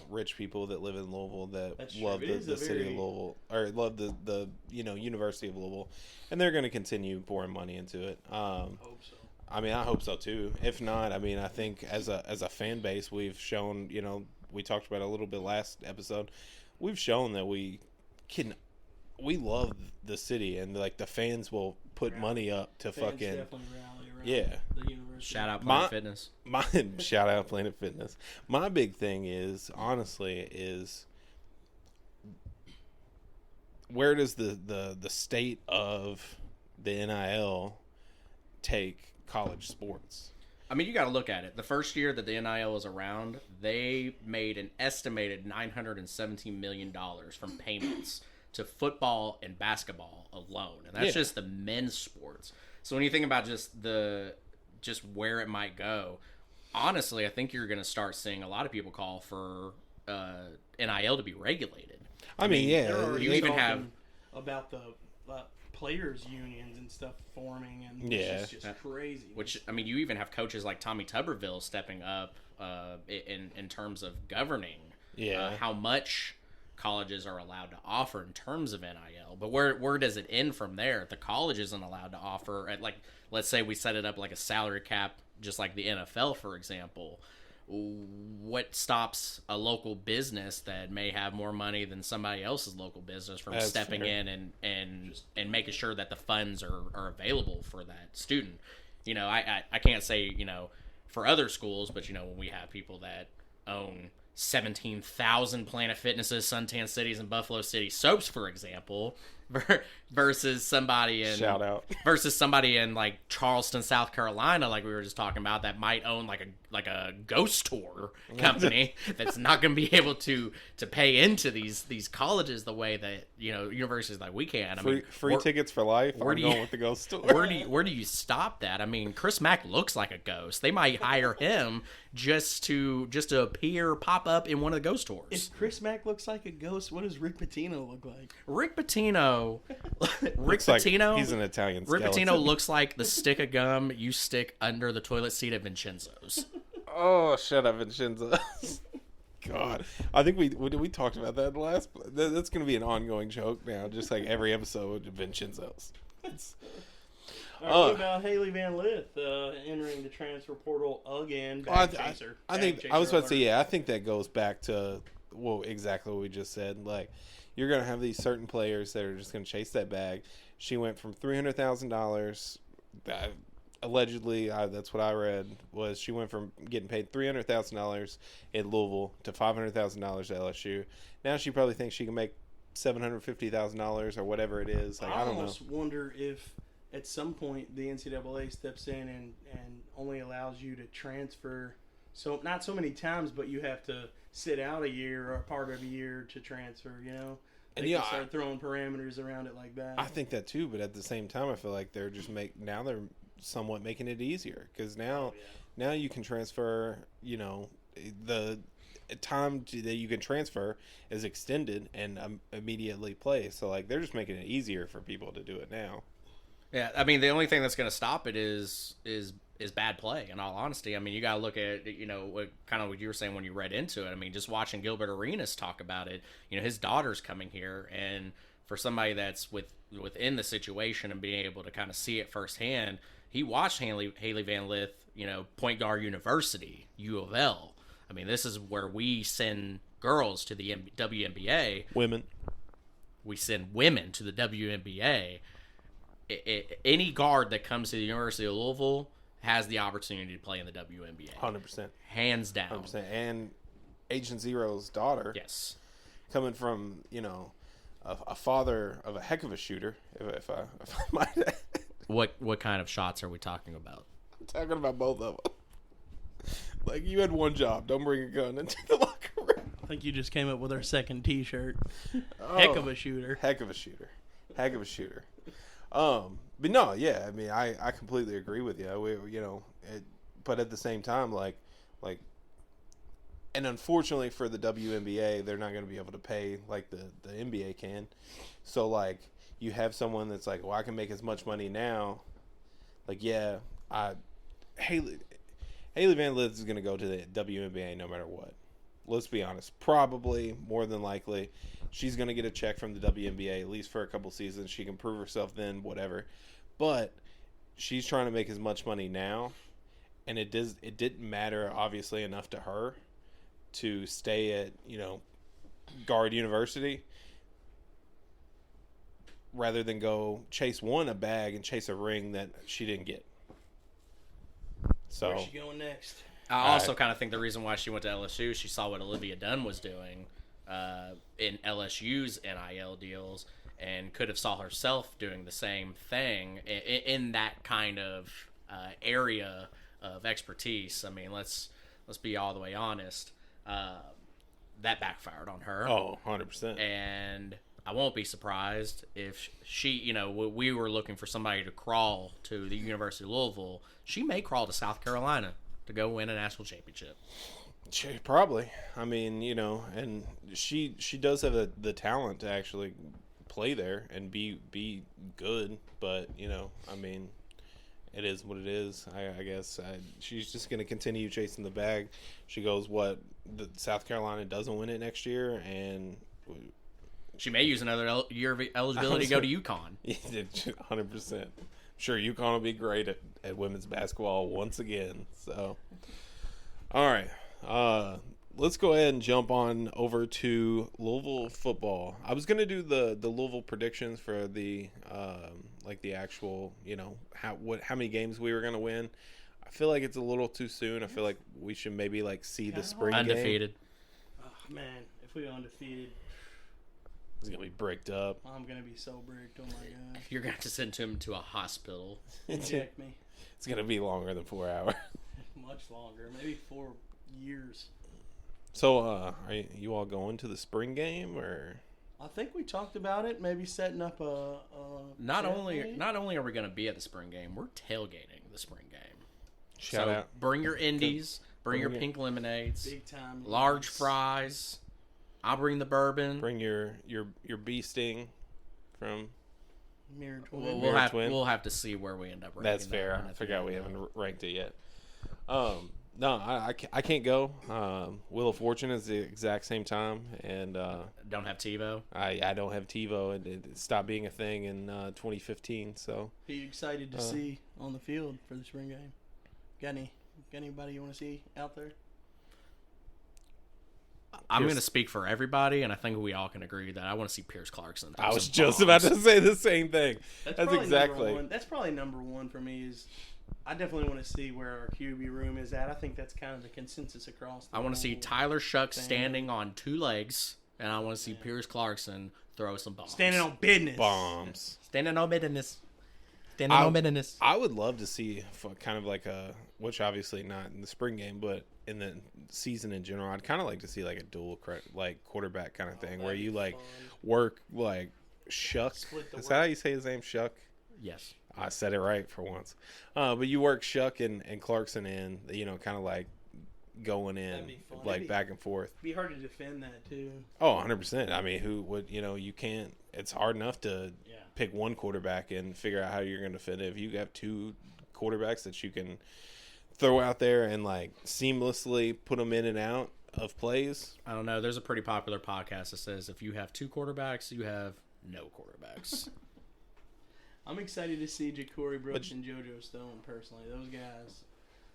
rich people that live in Louisville that That's true. love It the is a city very- of Louisville or love the University of Louisville, and they're gonna continue pouring money into it. I hope so. I mean, I hope so too. If not, I mean, I think as a fan base, we've shown, we talked about it a little bit last episode. We've shown that we love the city, and the fans will put money up to Fans fucking definitely rally around yeah. the university. Shout out Planet Fitness. My shout out Planet Fitness. My big thing is honestly where does the state of the NIL take college sports? I mean, you got to look at it. The first year that the NIL was around, they made an estimated $917 million from payments to football and basketball alone, and that's just the men's sports. So when you think about just where it might go, honestly, I think you're going to start seeing a lot of people call for NIL to be regulated. I mean, yeah, They're already you even talking have about the players unions and stuff forming, and Yeah. it's just crazy. Which, I mean, you even have coaches like Tommy Tuberville stepping up in terms of governing how much colleges are allowed to offer in terms of NIL. But where does it end from there? The college isn't allowed to offer, let's say we set it up like a salary cap, just like the NFL, for example. What stops a local business that may have more money than somebody else's local business from That's stepping fair. in and making sure that the funds are available for that student? I can't say, for other schools, but, when we have people that own 17,000 Planet Fitnesses, Suntan Cities, and Buffalo City Soaps, for example, versus somebody in Shout out. versus somebody in like Charleston, South Carolina, like we were just talking about, that might own like a ghost tour company that's not going to be able to pay into these colleges the way that universities like we can. I mean, Free tickets for life. where do I'm you- going with the ghost tour. where do you stop that? I mean, Chris Mack looks like a ghost. They might hire him just to appear, pop up in one of the ghost tours. If Chris Mack looks like a ghost, what does Rick Pitino look like? Rick Pitino, Looks like he's an Italian Rick skeleton. Pitino looks like the stick of gum you stick under the toilet seat at Vincenzo's. Oh, shut up, Vincenzo. God, I think we talked about that last. That's going to be an ongoing joke now, just like every episode of Vincenzo's. What about Haley Van Lith entering the transfer portal again? Bag chaser. I think Bag I was about to chaser say, yeah, I think that goes back to exactly what we just said. Like, you're going to have these certain players that are just going to chase that bag. She went from $300,000. Allegedly, that's what I read, was she went from getting paid $300,000 at Louisville to $500,000 at LSU. Now she probably thinks she can make $750,000 or whatever it is. Like, I don't know. almost wonder if at some point the NCAA steps in and only allows you to transfer. So not so many times, but you have to sit out a year or a part of a year to transfer. And They yeah, can start throwing parameters around it like that. I think that too, but at the same time, I feel like they're somewhat making it easier, because now you can transfer. The time that you can transfer is extended and immediately play. So like they're just making it easier for people to do it now. Yeah, I mean, the only thing that's going to stop it is bad play. In all honesty, I mean, you got to look at what you were saying when you read into it. I mean, just watching Gilbert Arenas talk about it. His daughter's coming here, and for somebody that's within the situation and being able to kind of see it firsthand, he watched Haley Van Lith, Point Guard University, U of L. I mean, this is where we send girls to the WNBA. Women. We send women to the WNBA. Any guard that comes to the University of Louisville has the opportunity to play in the WNBA. 100%. Hands down. 100%. And Agent Zero's daughter, Yes. coming from, a father of a heck of a shooter, if I might add. What kind of shots are we talking about? I'm talking about both of them. Like, you had one job. Don't bring a gun into the locker room. I think you just came up with our second T-shirt. Oh, Heck of a shooter. Heck of a shooter. Heck of a shooter. But no, yeah, I mean, I completely agree with you. But at the same time, like, and unfortunately for the WNBA, they're not going to be able to pay like the NBA can. So like, you have someone that's like, well, I can make as much money now. Like, yeah, Haley Van Lith is going to go to the WNBA no matter what. Let's be honest. Probably, more than likely, she's going to get a check from the WNBA, at least for a couple seasons. She can prove herself then, whatever. But she's trying to make as much money now, and it didn't matter, obviously, enough to her to stay at, Guard University rather than go chase a bag and chase a ring that she didn't get. So Where's she going next? I also kind of think the reason why she went to LSU, she saw what Olivia Dunn was doing in LSU's NIL deals, and could have saw herself doing the same thing in that kind of area of expertise. I mean, let's be all the way honest. That backfired on her. Oh, 100%. And I won't be surprised if she, we were looking for somebody to crawl to the University of Louisville. She may crawl to South Carolina to go win a national championship. Probably. I mean, and she does have the talent to actually play there and be good, but I mean, it is what it is. I guess she's just going to continue chasing the bag. She goes, South Carolina doesn't win it next year, and she may use another year of eligibility to go to UConn. 100%. Sure, UConn will be great at women's basketball once again. So, all right. Let's go ahead and jump on over to Louisville football. I was going to do the Louisville predictions for the the actual, how many games we were going to win. I feel like it's a little too soon. I feel like we should maybe see the spring Undefeated. game. Oh, man, if we go undefeated, He's gonna be bricked up. I'm gonna be so bricked. Oh my god. You're going to have to send him to a hospital. Inject me. It's gonna be longer than 4 hours. Much longer. Maybe 4 years. So, are you all going to the spring game or? I think we talked about it. Maybe setting up a Not tailgate. only are we going to be at the spring game, we're tailgating the spring game. Shout So out. bring your indies, bring your Bring it. pink lemonades, Big time. large leagues. fries. I'll bring the bourbon. Bring your bee sting from. Mirror twin. We'll Mirror have twin. we'll have to see where we end up. That's ranking fair. that one I at the forgot end. we haven't ranked it yet. No, I can't go. Wheel of Fortune is the exact same time, and Don't have TiVo. I don't have TiVo, and it stopped being a thing in 2015. So Who you excited to see on the field for the spring game? Got anybody you want to see out there? I'm Pierce- going to speak for everybody, and I think we all can agree that I want to see Pierce Clarkson. throw I was some just about bombs. to say the same thing. That's probably exactly. number one. That's probably number one for me. Is I definitely want to see where our QB room is at. I think that's kind of the consensus across. I want to see whole Tyler Shuck thing. standing on 2 legs, and I want to see Pierce Clarkson throw some bombs. standing on business. Bombs. Standing on business. Standing on business. I would love to see kind of like which obviously not in the spring game, but in the season in general, I'd kind of like to see like a dual like quarterback kind of thing where that'd you be like fun. work like Shuck. Split the Is work. that how you say his name? Shuck? Yes. I said it right for once. But you work Shuck and Clarkson in, kind of like going in, That'd be fun. like It'd be- back and forth. It'd be hard to defend that too. Oh, 100%. I mean, who would, you can't, it's hard enough to Yeah. pick one quarterback and figure out how you're going to fit it. If you have 2 quarterbacks that you can throw out there and like seamlessly put them in and out of plays. I don't know. There's a pretty popular podcast that says if you have 2 quarterbacks, you have no quarterbacks. I'm excited to see Ja'Cory Brooks and JoJo Stone personally.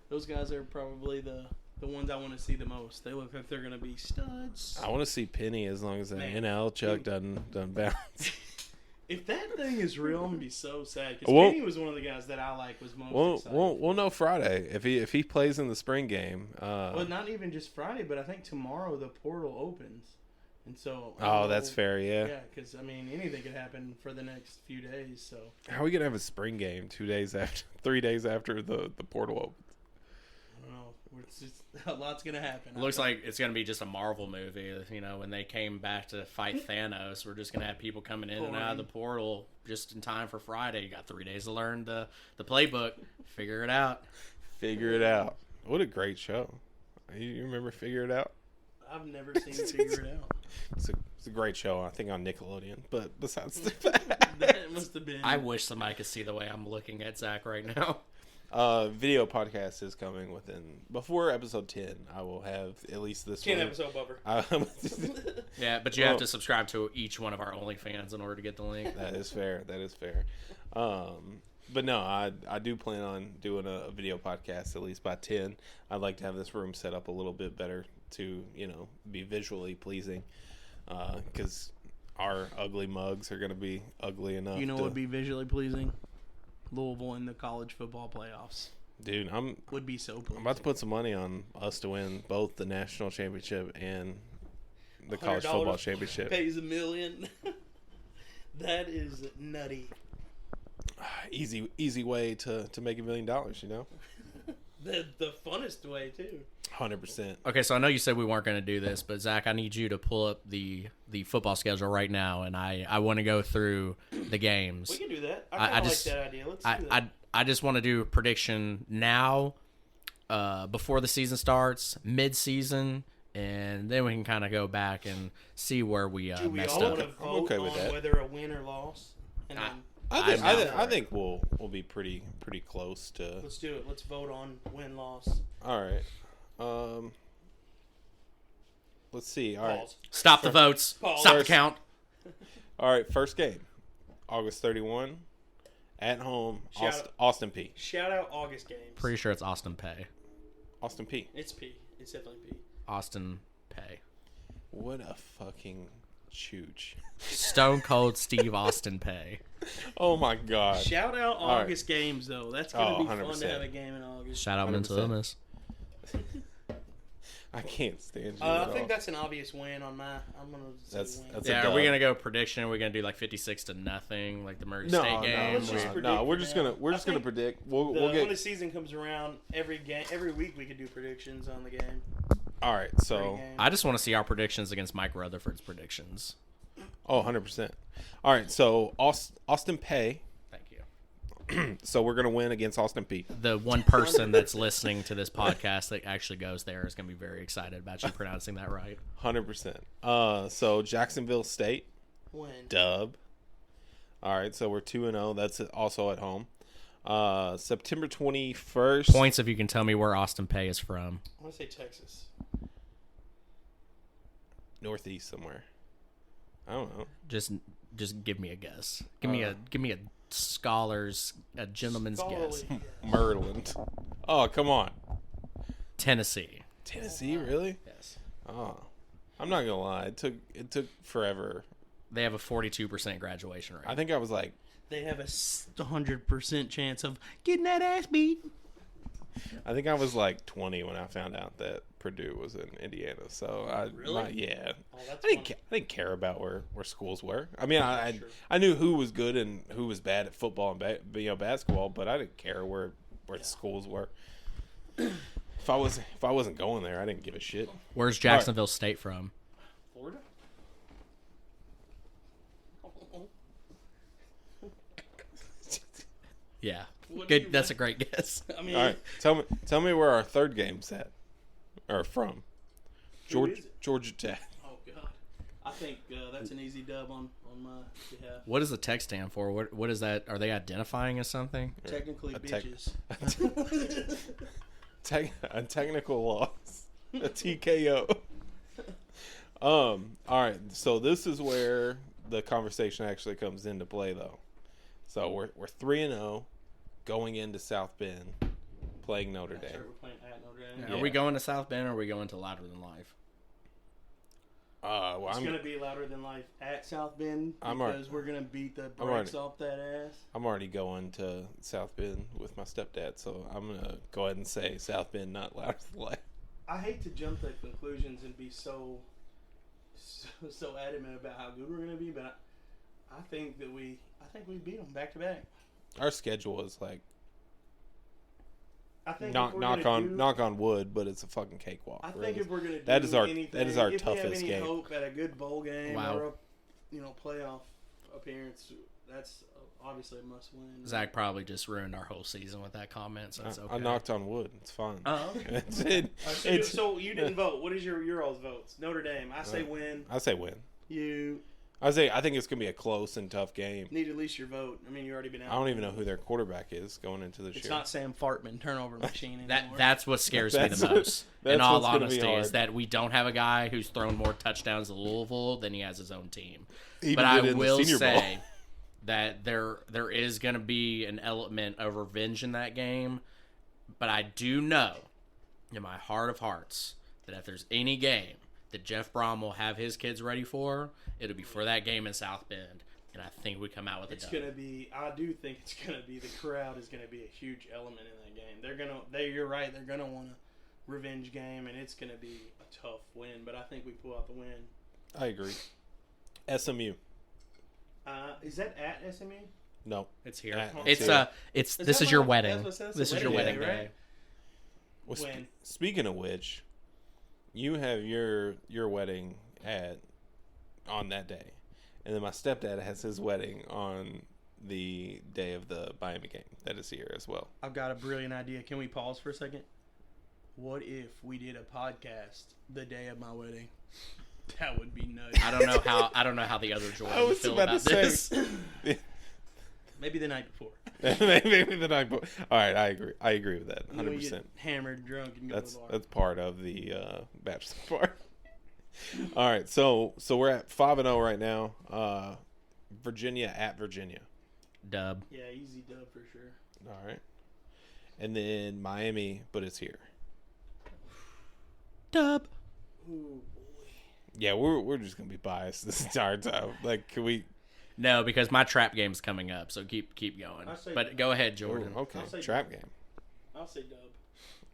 Those guys are probably the ones I want to see the most. They look like they're going to be studs. I want to see Penny as long as that Man. NL Chuck doesn't bounce. If that thing is real, I'm gonna be so sad because Well- Penny was one of the guys that I like was most excited. We'll know Friday if he plays in the spring game. Well, not even just Friday, but I think tomorrow the portal opens, and so. Oh, that's fair. Yeah. Yeah, because I mean anything could happen for the next few days. So How are we gonna have a spring game 3 days after the portal opens? I don't know. It's just, a lot's gonna happen. It looks like it's going to be just a Marvel movie. When they came back to fight Thanos, we're just going to have people coming in and out of the portal just in time for Friday. You got 3 days to learn the playbook. Figure it out. Figure it out. What a great show. You remember Figure It Out? I've never seen Figure It Out. It's a great show, I think, on Nickelodeon. But besides That must have been. I wish somebody could see the way I'm looking at Zach right now. Video podcast is coming before episode 10. I will have at least this 10 one. episode buffer. Yeah, but you have to subscribe to each one of our OnlyFans in order to get the link. That is fair. But no, I do plan on doing a video podcast at least by 10. I'd like to have this room set up a little bit better to, be visually pleasing. Because our ugly mugs are going to be ugly enough. What would be visually pleasing? Louisville in the college football playoffs Dude, I'm would be so pleasing. about to put some money on us to win both the national championship and the college $100 football championship. Pays $1 million. That is nutty. Easy way to make $1 million, The funnest way too. 100%. Okay, so I know you said we weren't going to do this, but Zach, I need you to pull up the football schedule right now, and I want to go through the games. We can do that. I I kind of like just- that idea. Let's do that. I just want to do a prediction now, before the season starts, mid-season, and then we can kind of go back and see where we do we messed all up. want to I'm vote okay with on that. whether a win or loss? And then I think we'll be pretty close to. let's do it. Let's vote on win loss. All right. Let's see. All right. Pause. Stop the votes. Pause. Stop the count. All right. First game, August 31, at home, Shout Austin P. Shout out August games. Pretty sure it's Austin Pay. Austin P. It's P. It's definitely P. Austin Pay. What a fucking chooch. Stone Cold Steve Austin Pay. Oh my god. Shout out right. August games though. That's gonna Oh, be fun 100%. to have a game in August. Shout out Mental 100%. Illness. I can't stand you. I think that's an obvious win on my. I'm gonna say win. That's Yeah, are we gonna go prediction? Are we gonna do like 56-0, like the Murray State game? let's just predict No, we're for just now. gonna predict. We'll When get the season comes around, every week we could do predictions on the game. all right. So Pre-game. I just want to see our predictions against Mike Rutherford's predictions. 100%. All right. So Austin Pay. Thank you. So we're gonna win against Austin P. The one person that's listening to this podcast that actually goes there is going to be very excited about you pronouncing that right. 100%. So Jacksonville State. Win. Dub. All right. So we're 2-0. That's also at home. September 21st. Points if you can tell me where Austin Pay is from. I want to say Texas. Northeast somewhere. I don't know. Just give me a guess. Give me a gentleman's guess. Scholarly. Maryland. Oh, come on. Tennessee. Tennessee, really? Yes. Oh, I'm not gonna lie. It took forever. They have a 42% graduation rate. I think I was like, They have a 100% chance of getting that ass beat. I think I was like 20 when I found out that Purdue was in Indiana. So Really? yeah. Oh, that's I didn't care about where schools were. I mean, I knew who was good and who was bad at football and basketball, but I didn't care where the schools were. If I wasn't going there, I didn't give a shit. Where's Jacksonville State from? Florida? Yeah. What do you Good. That's a great guess. I mean, All right, tell me where our third game's at or from. Who is it? Georgia Tech. Oh God, I think that's an easy dub on my behalf. What does the tech stand for? What is that? Are they identifying as something? Technically, A tech- bitches. A technical loss, a TKO. All right, so this is where the conversation actually comes into play, though. So we're 3-0, going into South Bend, playing Notre That's Dame. right, we're playing at Notre Dame. Yeah. Are we going to South Bend or are we going to Louder Than Life? Well, It's I'm gonna be louder than life at South Bend I'm because we're gonna beat the I'm brakes already- off that ass. I'm already going to South Bend with my stepdad, so I'm gonna go ahead and say South Bend, not Louder Than Life. I hate to jump to conclusions and be so adamant about how good we're gonna be, but I think we beat them back to back. Our schedule is like I think knock on wood, but it's a fucking cakewalk. I think really. if we're gonna do that is our anything, our if toughest we have any game. hope at a good bowl game Wow. or a playoff appearance, that's obviously a must win. Zach probably just ruined our whole season with that comment, so it's okay. I knocked on wood. It's fine. Oh, okay. So you didn't vote. What is your all's votes? Notre Dame. I say win. I say win. You I think it's gonna be a close and tough game. need at least your vote. I mean, you already been out. I don't even know who their quarterback is going into this It's year. not Sam Fartman, turnover machine anymore. That's what scares me That's the most. that's In all what's gonna be honesty, is hard. that we don't have a guy who's thrown more touchdowns at Louisville than he has his own team. Even But I did in the will Senior Bowl. say that there is going to be an element of revenge in that game. But I do know, in my heart of hearts, that if there's any game that Jeff Brom will have his kids ready for, it'll be for that game in South Bend. And I think we come out with a It's dub. gonna be. I do think it's gonna be. The crowd is gonna be a huge element in that game. You're right. They're gonna want a revenge game, and it's gonna be a tough win. But I think we pull out the win. I agree. SMU. Is that at SMU? No. It's here. At- It's here. it's Is this that is your what- wedding. that's what- that's This the is your wedding wedding day, day. right? Well, When? speaking of which, you have your wedding on that day, and then my stepdad has his wedding on the day of the Miami game. That is here as well. I've got a brilliant idea. Can we pause for a second? What if we did a podcast the day of my wedding? That would be nuts. I don't know how the other Jordan I was feel about about to say- this. Maybe the night before. Maybe the night before. All right, I agree with that. You know, 100%. you get hammered, drunk, and go to the bar. That's part of the bachelor party. All right, so we're at 5-0 right now. Virginia at Virginia. Dub. Yeah, easy dub for sure. All right, and then Miami, but it's here. Dub. Ooh, boy. Yeah, we're just gonna be biased this entire time. Like, can we? No, because my trap game's coming up, so keep going. I say But dub. go ahead, Ooh, Jordan. okay, I'll say trap dub. game. I'll say dub.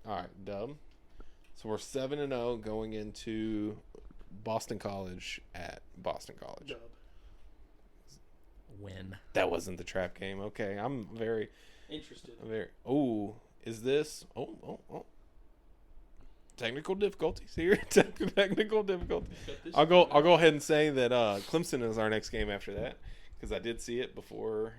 All right, dub. So we're 7-0 going into Boston College at Boston College. Dub. Win. That wasn't the trap game. Okay, I'm very Interested. Oh, is this? Oh. Technical difficulties here. Technical difficulties. I'll go ahead and say that Clemson is our next game after that because I did see it before.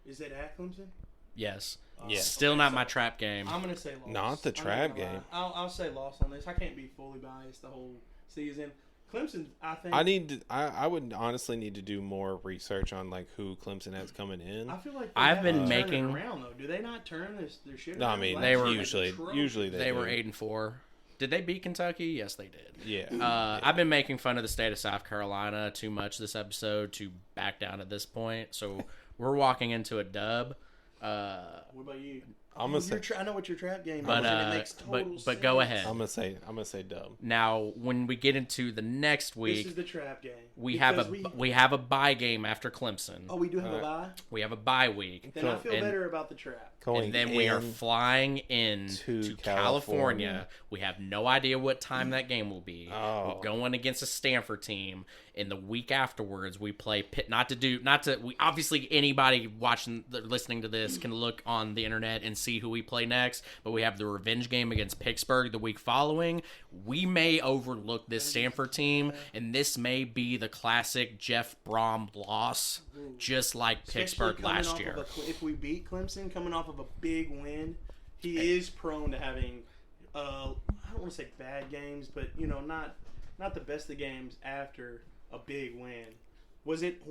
Is it at Clemson? Yes. Yeah. Still not my trap game. I'm gonna say loss. Not the trap game. I'll say loss on this. I can't be fully biased the whole season. Clemson, I think. I would honestly need to do more research on like who Clemson has coming in. I feel like I've been turn it making around though. Do they not turn their shit? No, I around? mean Last they year were usually They were 8-4. Did they beat Kentucky? Yes, they did. Yeah. I've been making fun of the state of South Carolina too much this episode to back down at this point. So we're walking into a dub. What about you? I'm gonna say. I know what your trap game But is. And it makes total but go sense. ahead. I'm gonna say dub. Now, when we get into the next This week, is the trap game. we Because have a bye game after Clemson. Oh, we do have a bye. We have a bye week. Then I feel better about the trap. And then we are flying in to California. We have no idea what time that game will be. Oh. We're going against a Stanford team. And the week afterwards, we play Pitt. We obviously anybody watching, listening to this can look on the internet and see who we play next. But we have the revenge game against Pittsburgh the week following. We may overlook this Stanford team, and this may be the classic Jeff Brom loss, just like Pittsburgh last year. If we beat Clemson, coming off of a big win, he is prone to having, I don't want to say bad games, but not the best of games after a big win. Was it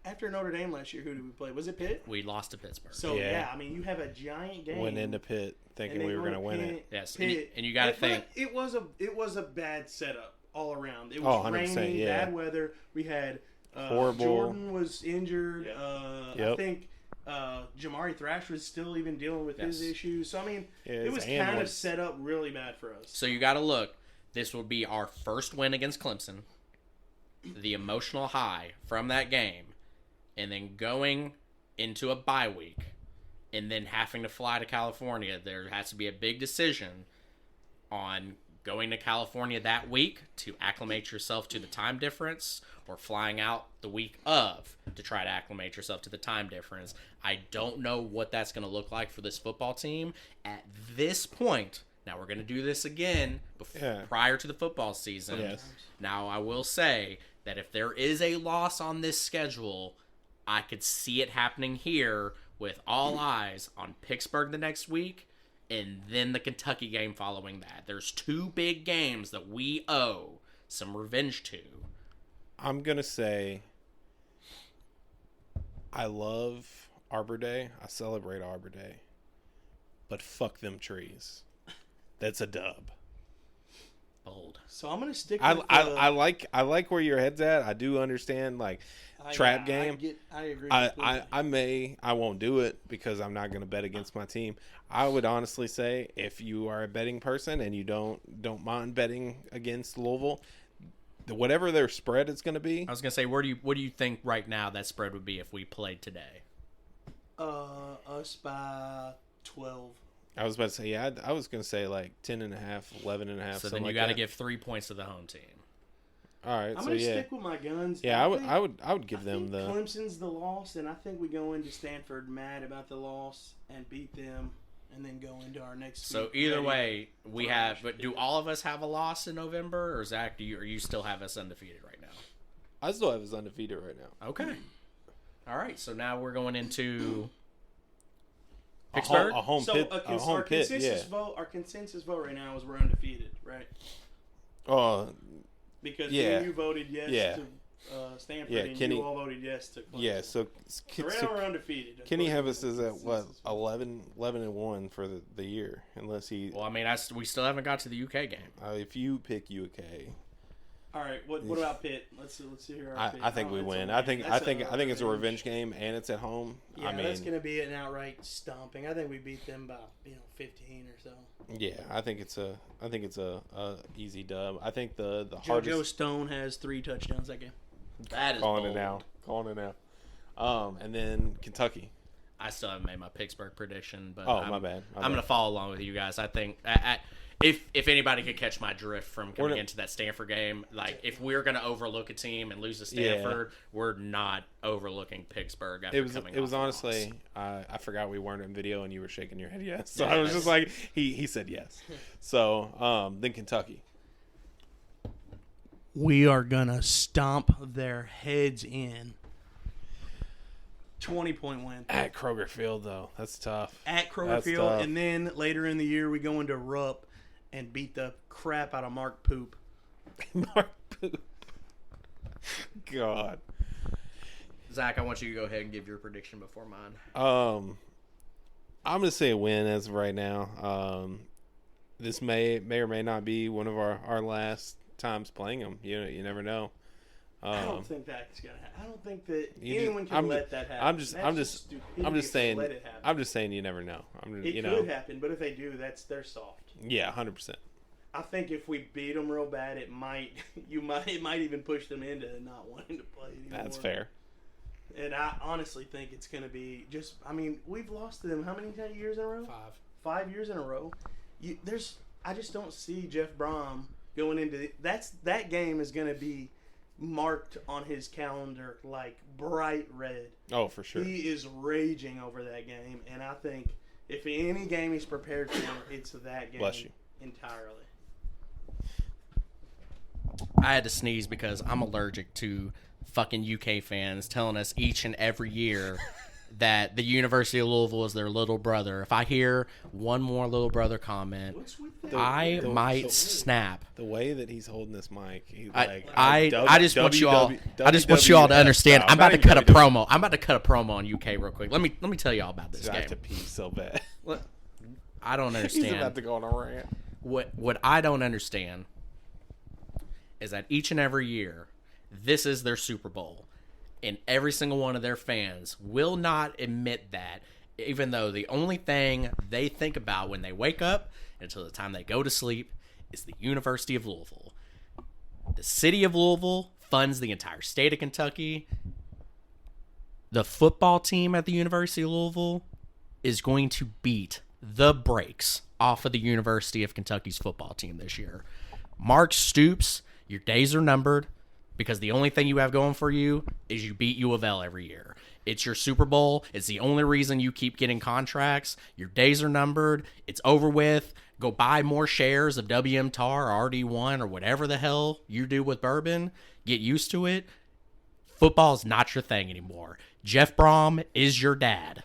after Notre Dame last year? Who did we play? Was it Pitt? We lost to Pittsburgh. So yeah, I mean, you have a giant game. Went into Pitt thinking we were going to win it. Yes, Pitt, and you got to think it was a bad setup all around. It Oh, was 100%, rainy, yeah. bad weather. We had Horrible. Jordan was injured. Yep. I think Jamari Thrash was still even dealing with his issues. So I mean, it was and kind of was- set up really bad for us. So you got to look. This will be our first win against Clemson. The emotional high from that game, and then going into a bye week, and then having to fly to California. There has to be a big decision on going to California that week to acclimate yourself to the time difference, or flying out the week of to try to acclimate yourself to the time difference. I don't know what that's going to look like for this football team at this point. Now, we're going to do this again prior to the football season. Yes. Now, I will say that if there is a loss on this schedule, I could see it happening here with all eyes on Pittsburgh the next week and then the Kentucky game following that. There's two big games that we owe some revenge to. I'm going to say I love Arbor Day. I celebrate Arbor Day. But fuck them trees. That's a dub. Bold. So I'm gonna stick. I with like where your head's at. I do understand trap game. I agree. I won't do it because I'm not going to bet against my team. I would honestly say if you are a betting person and you don't mind betting against Louisville, whatever their spread is going to be. I was gonna say, what do you think right now that spread would be if we played today? Us by 12. I was about to say, I was going to say like 10.5, 11.5. So then you got to give 3 points to the home team. All right, I'm gonna stick with my guns. Yeah, I would give them the Clemson's the loss, and I think we go into Stanford mad about the loss and beat them, and then go into our next. So either way, we have. But do all of us have a loss in November, or Zach? Or you still have us undefeated right now? I still have us undefeated right now. Okay. All right. So now we're going into Pittsburgh, Pittsburgh. a home pit. Our consensus vote right now is we're undefeated, right? Because you voted yes to Stanford, and Kenny, you all voted yes to Clemson. Yeah, so right now we're undefeated. Kenny Hevis is at what 11-1 for the year, unless he. Well, I mean, we still haven't got to the UK game. If you pick UK. All right. What about Pitt? Let's hear our pick. I think we win. I think it's a revenge game, and it's at home. Yeah, I mean, that's going to be an outright stomping. I think we beat them by 15 or so. Yeah, I think it's a easy dub. I think the hardest. JoJo Stone has 3 touchdowns that game. That is calling bold. it now. And then Kentucky. I still haven't made my Pittsburgh prediction, but my bad. I'm going to follow along with you guys. I think if anybody could catch my drift from coming into that Stanford game, like if we're going to overlook a team and lose to Stanford, we're not overlooking Pittsburgh. After It was honestly, I forgot we weren't in video and you were shaking your head yes. So I was just like, he said yes. So then Kentucky. We are going to stomp their heads in. 20-point win. At Kroger Field, though. That's tough. At Kroger Field. And then later in the year, we go into Rupp and beat the crap out of Mark Poop. Mark Poop. God. Zach, I want you to go ahead and give your prediction before mine. I'm going to say a win as of right now. This may or may not be one of our last times playing them. You never know. I don't think that's gonna happen. I don't think that anyone can let that happen. I'm just saying. Let it happen. I'm just saying you never know. It could happen, but if they do, they're soft. Yeah, 100%. I think if we beat them real bad, it might even push them into not wanting to play anymore. That's fair. And I honestly think it's gonna be just. I mean, we've lost to them how many years in a row? 5 years in a row. I just don't see Jeff Brom going into that game is gonna be marked on his calendar like bright red. Oh, for sure. He is raging over that game, and I think if any game he's prepared for, it's that game. Bless you. Entirely. I had to sneeze because I'm allergic to fucking UK fans telling us each and every year that the University of Louisville is their little brother. If I hear one more little brother comment, I might snap. The way that he's holding this mic, I just want you all to understand. I'm about to cut a promo. I'm about to cut a promo on UK real quick. Let me tell y'all about this game. I have to pee so bad. I don't understand. He's about to go on a rant. What I don't understand is that each and every year, this is their Super Bowl. And every single one of their fans will not admit that, even though the only thing they think about when they wake up until the time they go to sleep is the University of Louisville. The city of Louisville funds the entire state of Kentucky. The football team at the University of Louisville is going to beat the brakes off of the University of Kentucky's football team this year. Mark Stoops, your days are numbered. Because the only thing you have going for you is you beat U of L every year. It's your Super Bowl. It's the only reason you keep getting contracts. Your days are numbered. It's over with. Go buy more shares of WM Tar or RD1 or whatever the hell you do with bourbon. Get used to it. Football is not your thing anymore. Jeff Brom is your dad.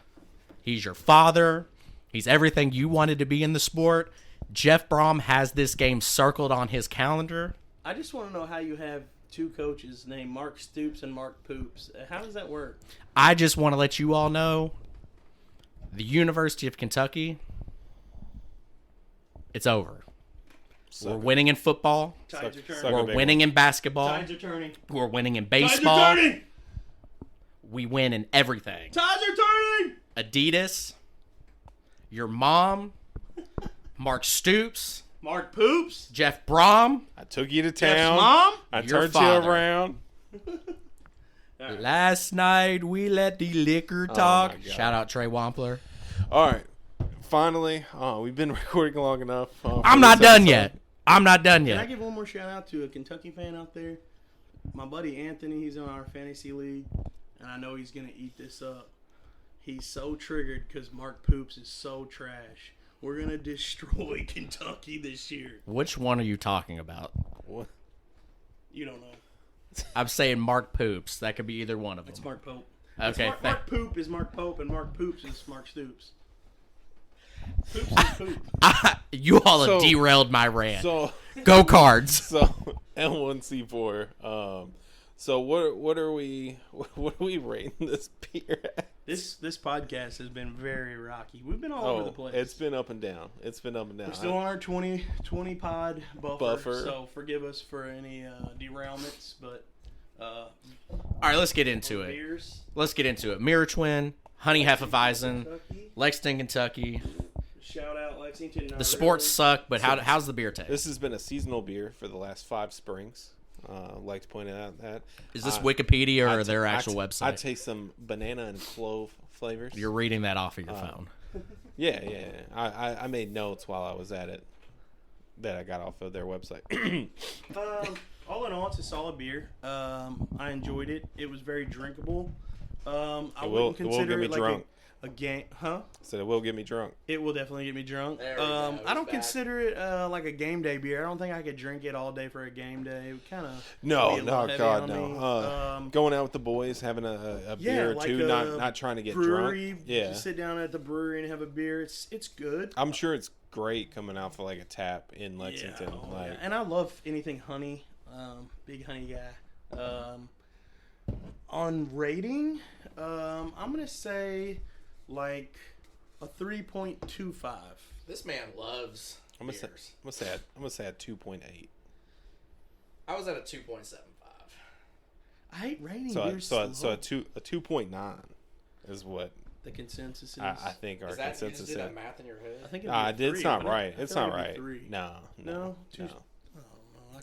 He's your father. He's everything you wanted to be in the sport. Jeff Brom has this game circled on his calendar. I just want to know how you have two coaches named Mark Stoops and Mark Poops. How does that work? I just want to let you all know the University of Kentucky, it's over. We're winning in football. Tides are turning. We're winning in basketball. Tides are turning. We're winning in baseball. Tides are turning. We win in everything. Tides are turning. Adidas, your mom, Mark Stoops, Mark Poops, Jeff Brom. I took you to town. Jeff's mom. I turned you around. Right. Last night we let the liquor talk. Shout out Trey Wampler. All right. Finally, we've been recording long enough. I'm not done yet. I'm not done yet. Can I give one more shout out to a Kentucky fan out there? My buddy Anthony, he's on our fantasy league, and I know he's going to eat this up. He's so triggered because Mark Poops is so trash. We're going to destroy Kentucky this year. Which one are you talking about? What? You don't know. I'm saying Mark Poops. That could be either one of them. It's Mark Pope. Okay. Mark Poop is Mark Pope, and Mark Poops is Mark Stoops. Poops is Poop. You all have derailed my rant. So go Cards. So L1C4. So what are we rating this beer at? This podcast has been very rocky. We've been all over the place. It's been up and down. We're still on our 20 pod buffer. So forgive us for any derailments, but all right, let's get into it. Beers. Let's get into it. Mirror Twin, Honey Hefeweizen, Kentucky. Lexington, Kentucky. Shout out Lexington. The sports suck, but how's the beer taste? This has been a seasonal beer for the last 5 springs. like to point out that. Is this Wikipedia or I'd their ta- actual I'd website? taste some banana and clove flavors. You're reading that off of your phone. Yeah. I made notes while I was at it that I got off of their website. All in all, it's a solid beer. I enjoyed it. It was very drinkable. I wouldn't consider get me it like drunk. a game, huh? So it will get me drunk. It will definitely get me drunk. There we go. I don't It's back. consider it like a game day beer. I don't think I could drink it all day for a game day. It would kind of No, God, no. Going out with the boys, having a beer or like two, a not trying to get brewery. drunk. Yeah, Just sit down at the brewery and have a beer. It's good. I'm sure it's great coming out for like a tap in Lexington. Yeah, like, yeah. And I love anything honey. Big honey guy. On rating, I'm gonna say like a 3.25. This man loves I'm gonna say a 2.8. I was at a 2.75. I hate rating So beers so slow. a 2.9 is what The consensus is. I think our Is that, you consensus just is. did that math in your head? I think it'd be a It's three, not wouldn't it? right. I It's feel not like it'd be right. three. No. No?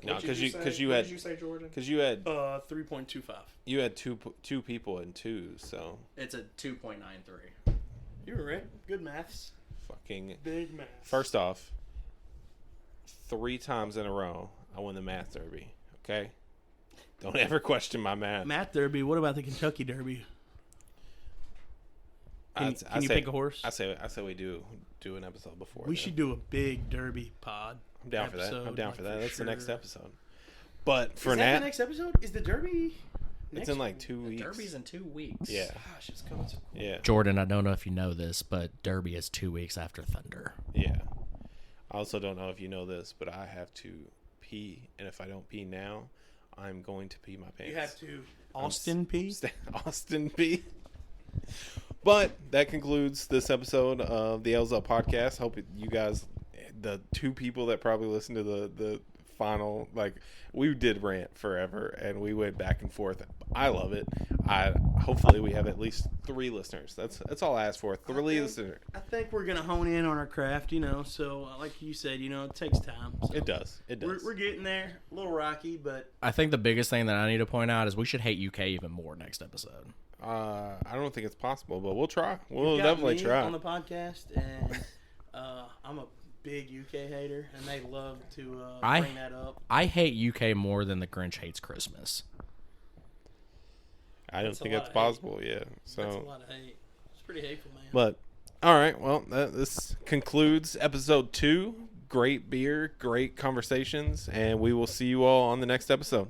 No, What'd you because say? you What had did you say, Jordan? because you had 3.25. you had two people in twos, so It's a 2.93. You were right. Good maths. fucking. Big maths. First off, 3 times in a row I won the math derby. Okay, don't ever question my math. Math Derby. What about the Kentucky Derby? Can you pick a horse? I say we do an episode before. We then. should do a big Derby pod. I'm down for that. I'm episode, down like, for that. for That's the next sure. episode. But for Is that now, the next episode? Is the Derby? it's in like 2 weeks. Derby's in 2 weeks. Yeah. Gosh, it's coming so quick. Yeah. Jordan, I don't know if you know this, but Derby is 2 weeks after Thunder. Yeah. I also don't know if you know this, but I have to pee, and if I don't pee now, I'm going to pee my pants. You have to Austin P. Austin P. But that concludes this episode of the L's Up podcast. Hope you guys, the 2 people that probably listened to the final, like, we did rant forever and we went back and forth. I love it. Hopefully we have at least 3 listeners. That's all I ask for. 3 listeners. I think we're gonna hone in on our craft, So, like you said, it takes time. So It does. We're getting there. A little rocky, but I think the biggest thing that I need to point out is we should hate UK even more next episode. I don't think it's possible, but we'll try. We'll you've got definitely me try. on the podcast, and I'm a big UK hater, and they love to bring that up. I hate UK more than the Grinch hates Christmas. I don't That's a think lot it's of hate. possible. Yeah. That's a So, lot of hate. It's pretty hateful, man. but all right. Well, this concludes episode 2. Great beer, great conversations, and we will see you all on the next episode.